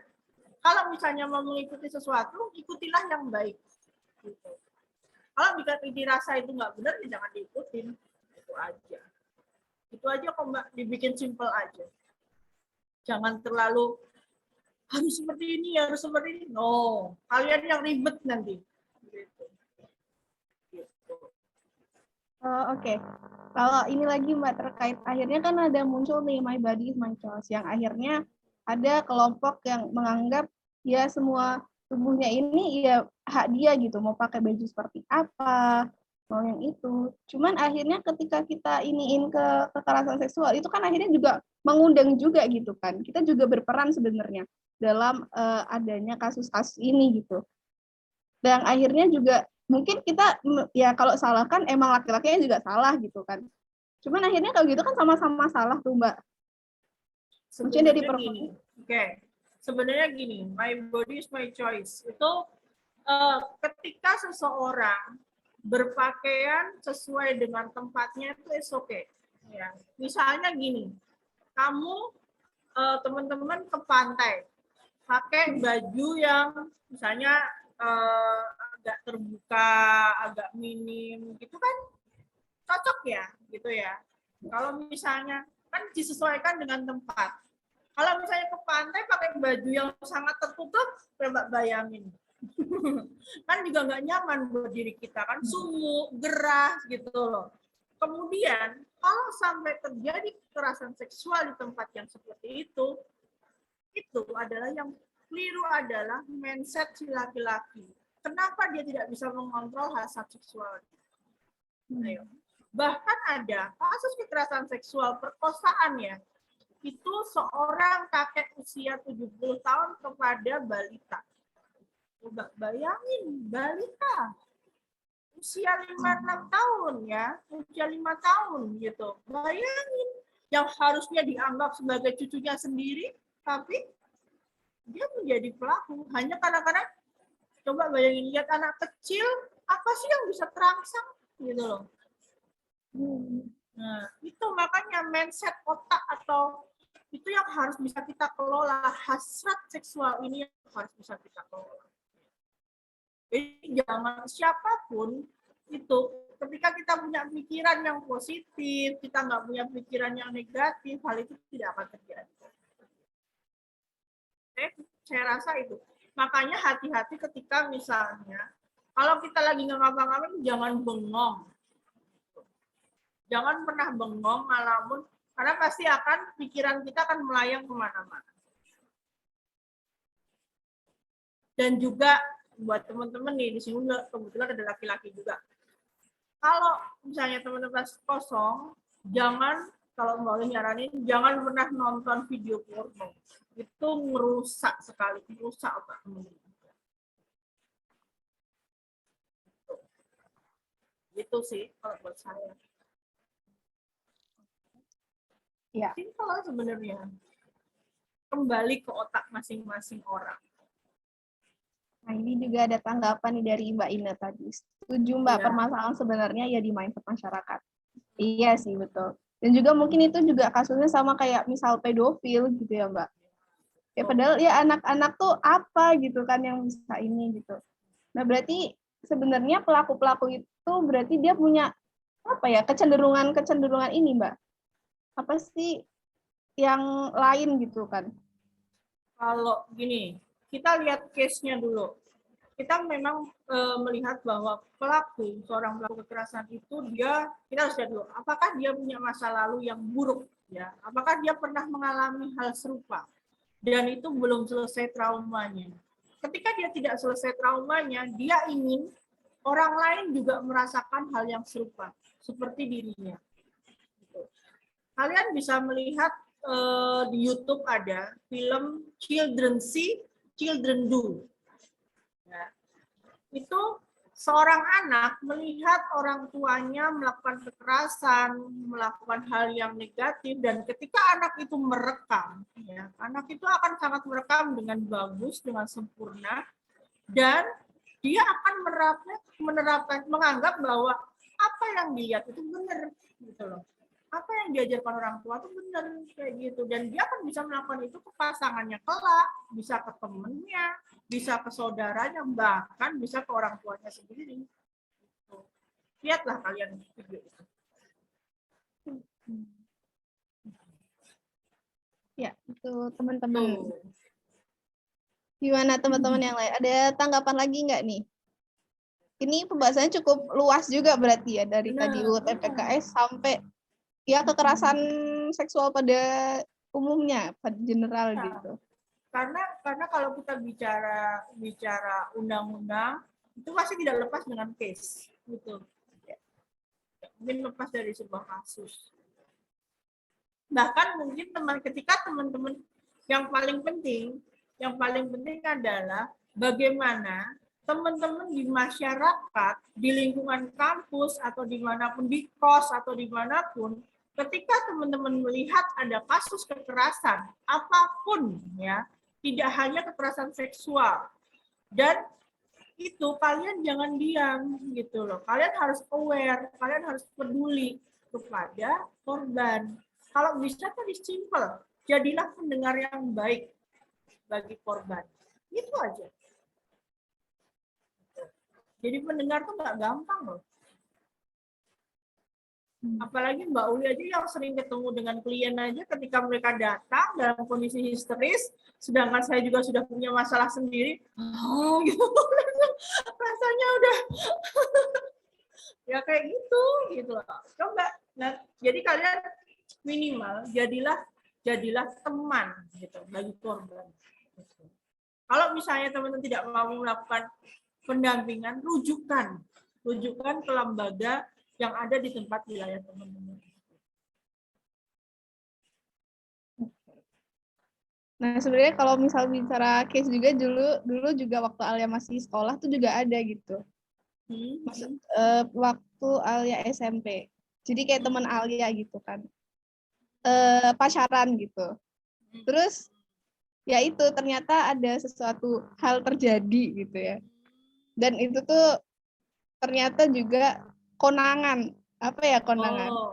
S2: kalau misalnya mau mengikuti sesuatu, ikutilah yang baik. Gitu. Kalau dirasa itu nggak benar, ya jangan diikutin. Itu aja. Itu aja kok Mbak, dibikin simple aja. Jangan terlalu harus seperti ini, harus seperti ini. No, kalian yang ribet nanti. Gitu.
S1: Oke. Kalau ini lagi Mbak terkait akhirnya kan ada muncul nih My Body is My Choice yang akhirnya ada kelompok yang menganggap ya semua tubuhnya ini ya hak dia gitu, mau pakai baju seperti apa, mau yang itu. Cuman akhirnya ketika kita iniin ke kekerasan seksual itu kan akhirnya juga mengundang juga gitu kan. Kita juga berperan sebenarnya dalam adanya kasus-kasus ini gitu. Dan akhirnya juga mungkin kita ya kalau salah kan emang laki-lakinya juga salah gitu kan. Cuman akhirnya kalau gitu kan sama-sama salah tuh Mbak. Mungkin dari
S2: gini. Oke. Sebenarnya gini, my body is my choice. Itu ketika seseorang berpakaian sesuai dengan tempatnya itu is okay. Ya. Misalnya gini, kamu teman-teman ke pantai, pakai baju yang misalnya agak terbuka, agak minim, gitu kan cocok ya, gitu ya. Kalau misalnya kan disesuaikan dengan tempat. Kalau misalnya ke pantai pakai baju yang sangat tertutup, coba bayangin. Kan juga nggak nyaman buat diri kita kan, sumuk, gerah gitu loh. Kemudian kalau sampai terjadi kekerasan seksual di tempat yang seperti itu adalah yang keliru adalah mindset si laki-laki. Kenapa dia tidak bisa mengontrol hasrat seksual? Ayo. Bahkan ada kasus kekerasan seksual perkosaan ya, itu seorang kakek usia 70 tahun kepada balita. Coba bayangin, balita usia 5-6 tahun ya, usia 5 tahun gitu. Bayangin, yang harusnya dianggap sebagai cucunya sendiri, tapi dia menjadi pelaku. Hanya kadang-kadang, coba bayangin, lihat anak kecil, apa sih yang bisa terangsang gitu loh. Nah, itu makanya mindset otak atau itu yang harus bisa kita kelola. Hasrat seksual ini yang harus bisa kita kelola. Jadi jangan siapapun itu, ketika kita punya pikiran yang positif, kita nggak punya pikiran yang negatif, hal itu tidak akan terjadi. Saya rasa itu. Makanya hati-hati ketika misalnya, kalau kita lagi nggak ngapa-ngapain, jangan bengong. Jangan pernah bengong, ngalamun, karena pasti akan, pikiran kita akan melayang kemana-mana. Dan juga, buat teman-teman nih, di sini kebetulan ada laki-laki juga. Kalau misalnya teman-teman kosong, jangan, kalau mau nyaranin, jangan pernah nonton video porno. Itu merusak sekali, merusak otak teman-teman. Gitu sih kalau buat saya.
S1: Ya.
S2: Simpel sebenarnya. Kembali ke otak masing-masing orang.
S1: Nah, ini juga ada tanggapan nih dari Mbak Ina tadi. Setuju Mbak, permasalahan sebenarnya ya di mindset masyarakat. Iya sih, betul. Dan juga mungkin itu juga kasusnya sama kayak misal pedofil gitu ya Mbak. Ya padahal ya anak-anak tuh apa gitu kan yang bisa ini gitu. Nah berarti sebenarnya pelaku-pelaku itu berarti dia punya apa ya kecenderungan ini Mbak. Apa sih yang lain gitu kan?
S2: Kalau gini, kita lihat case-nya dulu. Kita memang melihat bahwa seorang pelaku kekerasan itu kita harus lihat dulu, apakah dia punya masa lalu yang buruk, ya? Apakah dia pernah mengalami hal serupa dan itu belum selesai traumanya. Ketika dia tidak selesai traumanya, dia ingin orang lain juga merasakan hal yang serupa seperti dirinya. Kalian bisa melihat di YouTube ada film Children See, Children Do. Ya. Itu seorang anak melihat orang tuanya melakukan kekerasan, melakukan hal yang negatif, dan ketika anak itu merekam, ya, anak itu akan sangat merekam dengan bagus, dengan sempurna, dan dia akan menganggap bahwa apa yang dilihat itu benar, gitu loh. Apa yang diajarkan orang tua itu benar kayak gitu, dan dia akan bisa melakukan itu ke pasangannya kelak, bisa ke temennya, bisa ke saudaranya, bahkan bisa ke orang tuanya sendiri. Lihatlah kalian video itu.
S1: Ya, itu teman-teman. Gimana teman-teman yang lain? Ada tanggapan lagi nggak nih? Ini pembahasannya cukup luas juga berarti ya, dari tadi UU TPKS sampai ya kekerasan seksual pada umumnya, pada general gitu.
S2: Karena kalau kita bicara undang-undang itu pasti tidak lepas dengan case, gitu. Mungkin lepas dari sebuah kasus. Bahkan mungkin ketika teman-teman yang paling penting adalah bagaimana teman-teman di masyarakat, di lingkungan kampus atau dimanapun, di kos atau dimanapun, ketika teman-teman melihat ada kasus kekerasan apapun, ya, tidak hanya kekerasan seksual, dan itu kalian jangan diam gitu loh. Kalian harus aware, kalian harus peduli kepada korban. Kalau bisa tadi simple, jadilah pendengar yang baik bagi korban. Itu aja. Jadi pendengar tuh nggak gampang loh. Apalagi Mbak Uli aja yang sering ketemu dengan klien aja, ketika mereka datang dalam kondisi histeris, sedangkan saya juga sudah punya masalah sendiri, gitu. Rasanya udah ya kayak gitu loh. Coba. Nah, jadi kalian minimal jadilah teman gitu bagi korban. Kalau misalnya teman-teman tidak mau melakukan pendampingan, rujukan ke lembaga yang ada di tempat wilayah teman-teman.
S1: Nah sebenarnya kalau misal bicara case juga dulu juga waktu Alia masih sekolah tuh juga ada gitu. Waktu Alia SMP. Jadi kayak teman Alia gitu kan. Pacaran gitu. Terus ya itu ternyata ada sesuatu hal terjadi gitu ya. Dan itu tuh ternyata juga konangan,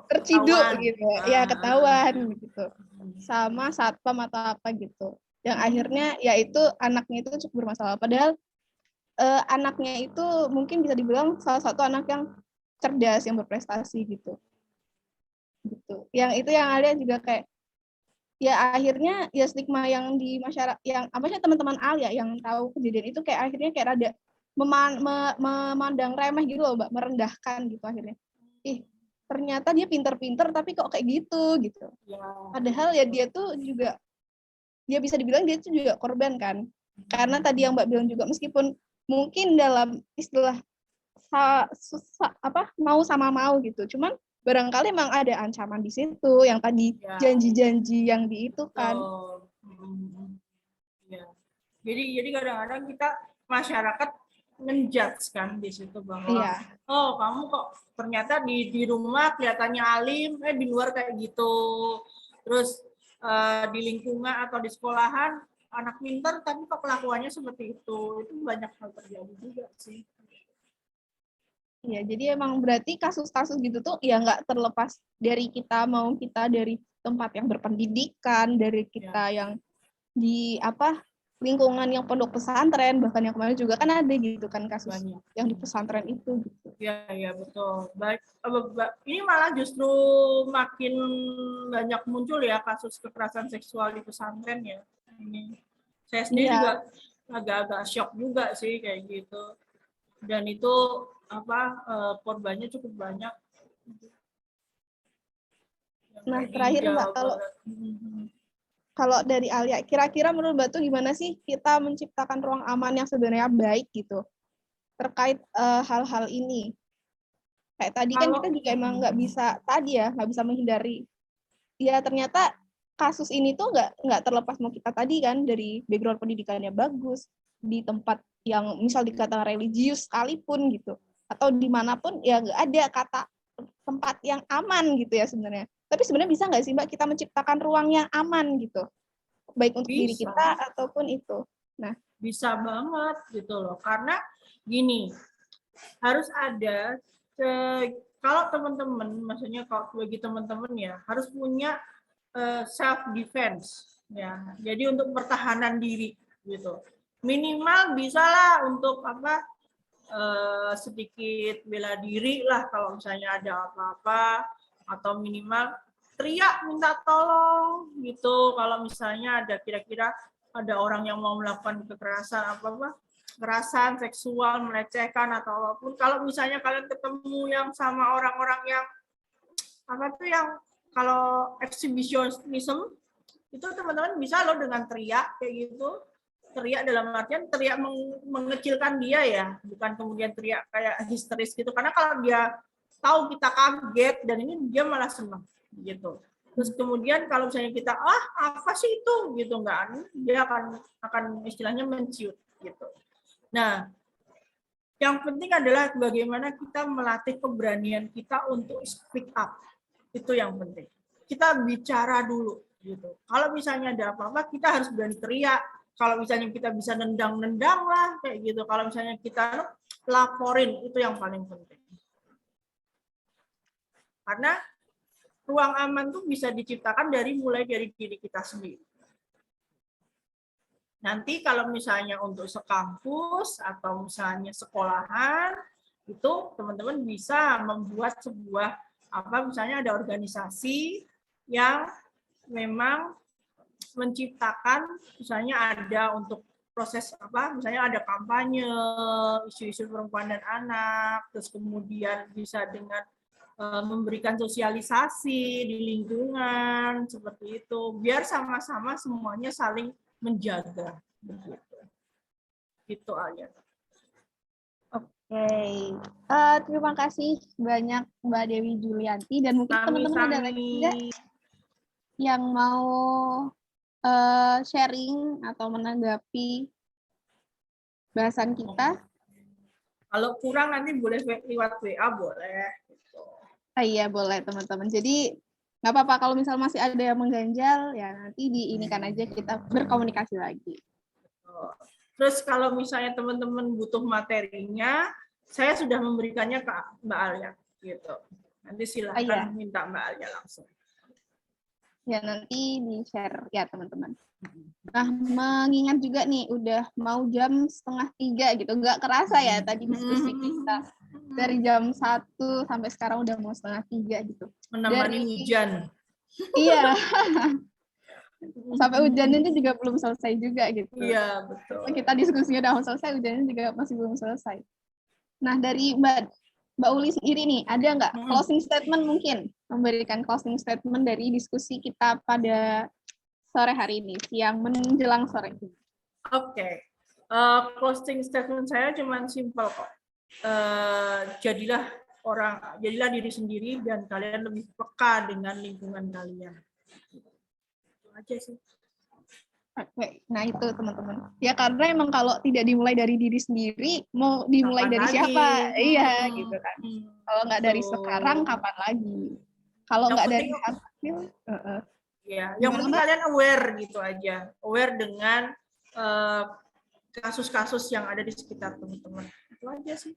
S1: terciduk gitu ya, ketahuan gitu sama satpam atau apa gitu, yang akhirnya yaitu anaknya itu cukup bermasalah, padahal anaknya itu mungkin bisa dibilang salah satu anak yang cerdas, yang berprestasi gitu. Yang itu yang Alia juga kayak ya akhirnya ya stigma yang di masyarakat, yang apa sih teman-teman Alia yang tahu kejadian itu kayak akhirnya kayak rada memandang remeh gitu loh Mbak, merendahkan gitu akhirnya. Ternyata dia pinter-pinter tapi kok kayak gitu. Padahal ya dia tuh juga, dia bisa dibilang dia tuh juga korban kan. Karena tadi yang Mbak bilang juga, meskipun mungkin dalam istilah mau sama mau gitu, cuman barangkali emang ada ancaman di situ, yang tadi janji-janji yang di itu kan.
S2: Jadi kadang-kadang kita masyarakat ngejudge kan di situ bahwa oh kamu kok ternyata di rumah kelihatannya alim, di luar kayak gitu. Terus di lingkungan atau di sekolahan anak pintar tapi kok kelakuannya seperti itu. Itu banyak hal terjadi juga sih.
S1: Iya, jadi emang berarti kasus-kasus gitu tuh ya nggak terlepas dari kita, mau kita dari tempat yang berpendidikan, dari kita yang di lingkungan yang pondok pesantren, bahkan yang kemarin juga kan ada gitu kan kasus
S2: Banyak.
S1: yang di pesantren itu gitu.
S2: Ya betul. Baik, ini malah justru makin banyak muncul ya kasus kekerasan seksual di pesantren ya. Ini saya sendiri juga agak-agak shock juga sih kayak gitu. Dan itu korbannya cukup banyak.
S1: Nah, terakhir Mbak, kalau dari Alia, kira-kira menurut Mbak tuh gimana sih kita menciptakan ruang aman yang sebenarnya baik gitu terkait hal-hal ini? Kayak tadi kan kita juga emang nggak bisa menghindari. Ya ternyata kasus ini tuh nggak terlepas mau kita tadi kan dari background pendidikannya bagus, di tempat yang misal dikatakan religius sekalipun gitu, atau dimanapun ya nggak ada kata tempat yang aman gitu ya sebenarnya. Tapi sebenarnya bisa nggak sih Mbak kita menciptakan ruang yang aman gitu, baik untuk diri kita ataupun itu. Nah,
S2: bisa banget gitu loh, karena gini, harus ada kalau teman-teman, maksudnya kalau bagi teman-teman ya harus punya self defense ya. Jadi untuk pertahanan diri gitu. Minimal bisalah untuk sedikit bela diri lah kalau misalnya ada apa-apa, atau minimal teriak minta tolong gitu kalau misalnya ada kira-kira ada orang yang mau melakukan kekerasan kekerasan seksual, melecehkan atau apapun. Kalau misalnya kalian ketemu yang sama orang-orang yang yang kalau exhibitionism itu teman-teman bisa loh dengan teriak kayak gitu. Teriak dalam artian teriak mengecilkan dia ya, bukan kemudian teriak kayak histeris gitu. Karena kalau dia tahu kita kaget dan ini dia malah senang gitu. Terus kemudian kalau misalnya kita apa sih itu gitu enggak, dia akan istilahnya menciut gitu. Nah, yang penting adalah bagaimana kita melatih keberanian kita untuk speak up. Itu yang penting. Kita bicara dulu gitu. Kalau misalnya ada apa-apa kita harus berani teriak. Kalau misalnya kita bisa nendang-nendang lah kayak gitu. Kalau misalnya kita laporin, itu yang paling penting. Karena ruang aman tuh bisa diciptakan mulai dari diri kita sendiri. Nanti kalau misalnya untuk sekampus atau misalnya sekolahan, itu teman-teman bisa membuat sebuah misalnya ada organisasi yang memang menciptakan, misalnya ada untuk proses misalnya ada kampanye isu-isu perempuan dan anak, terus kemudian bisa dengan memberikan sosialisasi di lingkungan seperti itu, biar sama-sama semuanya saling menjaga begitu. Itu aja.
S1: Oke. Terima kasih banyak Mbak Dewi Julianti, dan mungkin teman-teman ada lagi nggak yang mau sharing atau menanggapi bahasan kita?
S2: Kalau kurang nanti boleh lewat WA boleh. Gitu.
S1: Iya boleh teman-teman. Jadi nggak apa-apa kalau misal masih ada yang mengganjal, ya nanti diinikan aja, kita berkomunikasi lagi.
S2: Terus kalau misalnya teman-teman butuh materinya, saya sudah memberikannya ke Mbak Alia gitu. Nanti silakan minta Mbak Alia langsung.
S1: Ya nanti di-share ya teman-teman. Nah, mengingat juga nih udah mau jam 2:30 gitu. Nggak kerasa ya tadi diskusi kita. Dari jam 1 sampai sekarang udah mau 2:30 gitu.
S2: Menemani hujan.
S1: Iya. Sampai hujannya juga belum selesai juga gitu.
S2: Iya, betul.
S1: Kita diskusinya udah mau selesai, hujannya juga masih belum selesai. Nah, dari Mbak Uli sendiri nih, ada nggak closing statement mungkin? Memberikan closing statement dari diskusi kita pada sore hari ini, siang menjelang sore ini.
S2: Oke. Closing statement saya cuma simpel kok. Jadilah diri sendiri dan kalian lebih peka dengan lingkungan kalian. Itu aja sih.
S1: Oke, nah itu teman-teman. Ya karena emang kalau tidak dimulai dari diri sendiri, mau dimulai kapan dari lagi? Siapa? Iya, gitu kan. Kalau nggak dari sekarang, kapan lagi? Kalau nggak dari hasil,
S2: ya, yang penting kalian aware gitu aja, aware dengan kasus-kasus yang ada di sekitar teman-teman. Itu aja sih.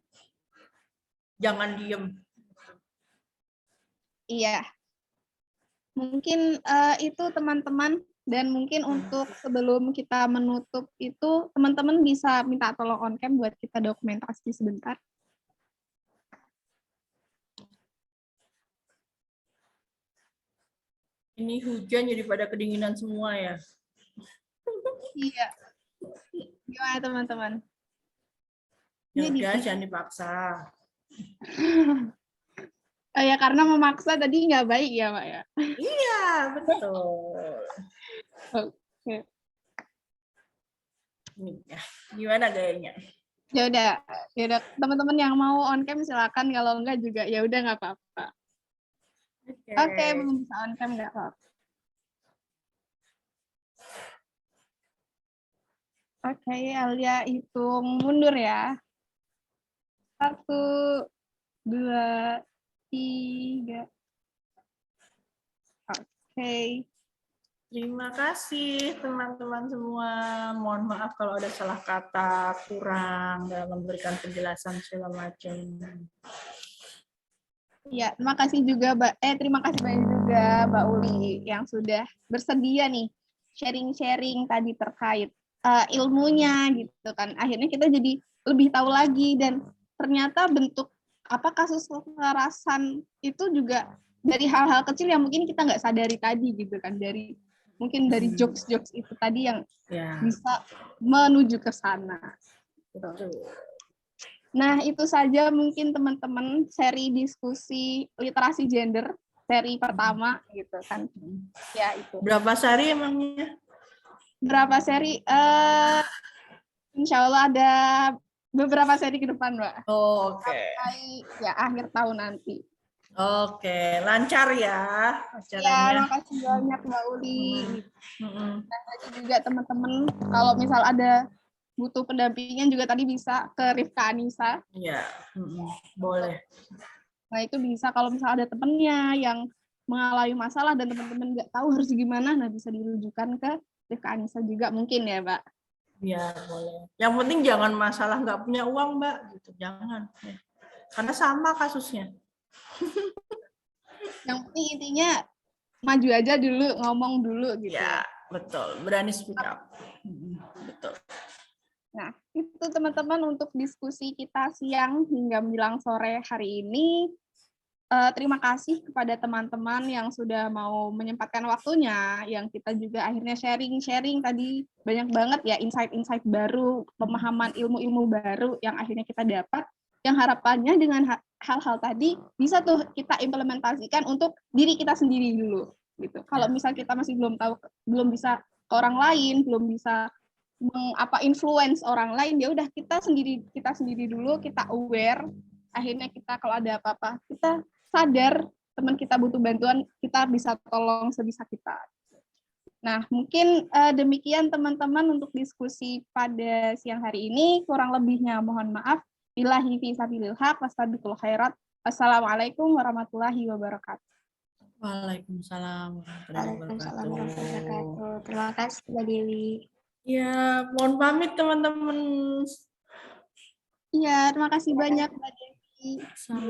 S2: jangan diem.
S1: Iya. Mungkin itu teman-teman, dan mungkin untuk sebelum kita menutup itu teman-teman bisa minta tolong on cam buat kita dokumentasi sebentar.
S2: Ini hujan jadi pada kedinginan semua ya.
S1: Iya. Gimana teman-teman?
S2: Ya
S1: Ini
S2: udah, jangan dipaksa.
S1: ya karena memaksa tadi nggak baik ya, Pak ya.
S2: Iya, betul.
S1: Oke.
S2: Nih, ya. Gimana gayanya?
S1: Ya udah teman-teman yang mau on cam silakan, kalau enggak juga ya udah nggak apa-apa. Oke, belum bisa on cam nggak apa-apa. Oke, Alia hitung mundur ya. 1, 2, 3. Oke.
S2: Terima kasih teman-teman semua. Mohon maaf kalau ada salah kata, kurang dalam memberikan penjelasan segala macam.
S1: Ya, terima kasih juga terima kasih banyak juga Mbak Uli yang sudah bersedia nih sharing-sharing tadi terkait ilmunya gitu kan. Akhirnya kita jadi lebih tahu lagi, dan ternyata bentuk apa kasus kekerasan itu juga dari hal-hal kecil yang mungkin kita nggak sadari tadi gitu kan, mungkin dari jokes-jokes itu tadi yang bisa menuju ke sana. Gitu. Nah, itu saja mungkin teman-teman seri diskusi literasi gender seri pertama gitu kan. Ya, itu.
S2: Berapa seri emangnya?
S1: Berapa seri? Insya Allah ada beberapa seri ke depan, Mbak.
S2: Oh, oke.
S1: Sampai ya akhir tahun nanti.
S2: Oke, lancar ya acaranya.
S1: Ya, makasih banyak Mbak Uli. Dan tadi juga teman-teman kalau misal ada butuh pendampingan juga tadi bisa ke Rifka Anissa.
S2: Iya, boleh.
S1: Nah, itu bisa kalau misal ada temennya yang mengalami masalah dan teman-teman nggak tahu harus gimana, nah bisa dirujukan ke Rifka Anissa juga mungkin ya, Mbak.
S2: Iya, boleh. Yang penting jangan masalah nggak punya uang, Mbak. Gitu. Jangan. Karena sama kasusnya.
S1: Yang penting intinya maju aja dulu, ngomong dulu gitu.
S2: Ya, betul. Berani speak up. Betul.
S1: Nah, itu teman-teman untuk diskusi kita siang hingga menjelang sore hari ini. Terima kasih kepada teman-teman yang sudah mau menyempatkan waktunya, yang kita juga akhirnya sharing-sharing tadi banyak banget ya insight-insight baru, pemahaman ilmu-ilmu baru yang akhirnya kita dapat, yang harapannya dengan hal-hal tadi bisa tuh kita implementasikan untuk diri kita sendiri dulu gitu. Kalau misal kita masih belum tahu, belum bisa ke orang lain, belum bisa influence orang lain, ya udah kita sendiri dulu, kita aware, akhirnya kita kalau ada apa-apa kita sadar teman kita butuh bantuan, kita bisa tolong sebisa kita. Nah, mungkin demikian teman-teman untuk diskusi pada siang hari ini. Kurang lebihnya mohon maaf. Billahi fi sabilil haq wastabiqul khairat. Assalamualaikum warahmatullahi wabarakatuh.
S2: Waalaikumsalam warahmatullahi wabarakatuh.
S3: Terima kasih Mbak Dewi.
S2: Ya, mohon pamit teman-teman.
S1: Iya, terima kasih banyak Mbak Dewi.
S2: Sama.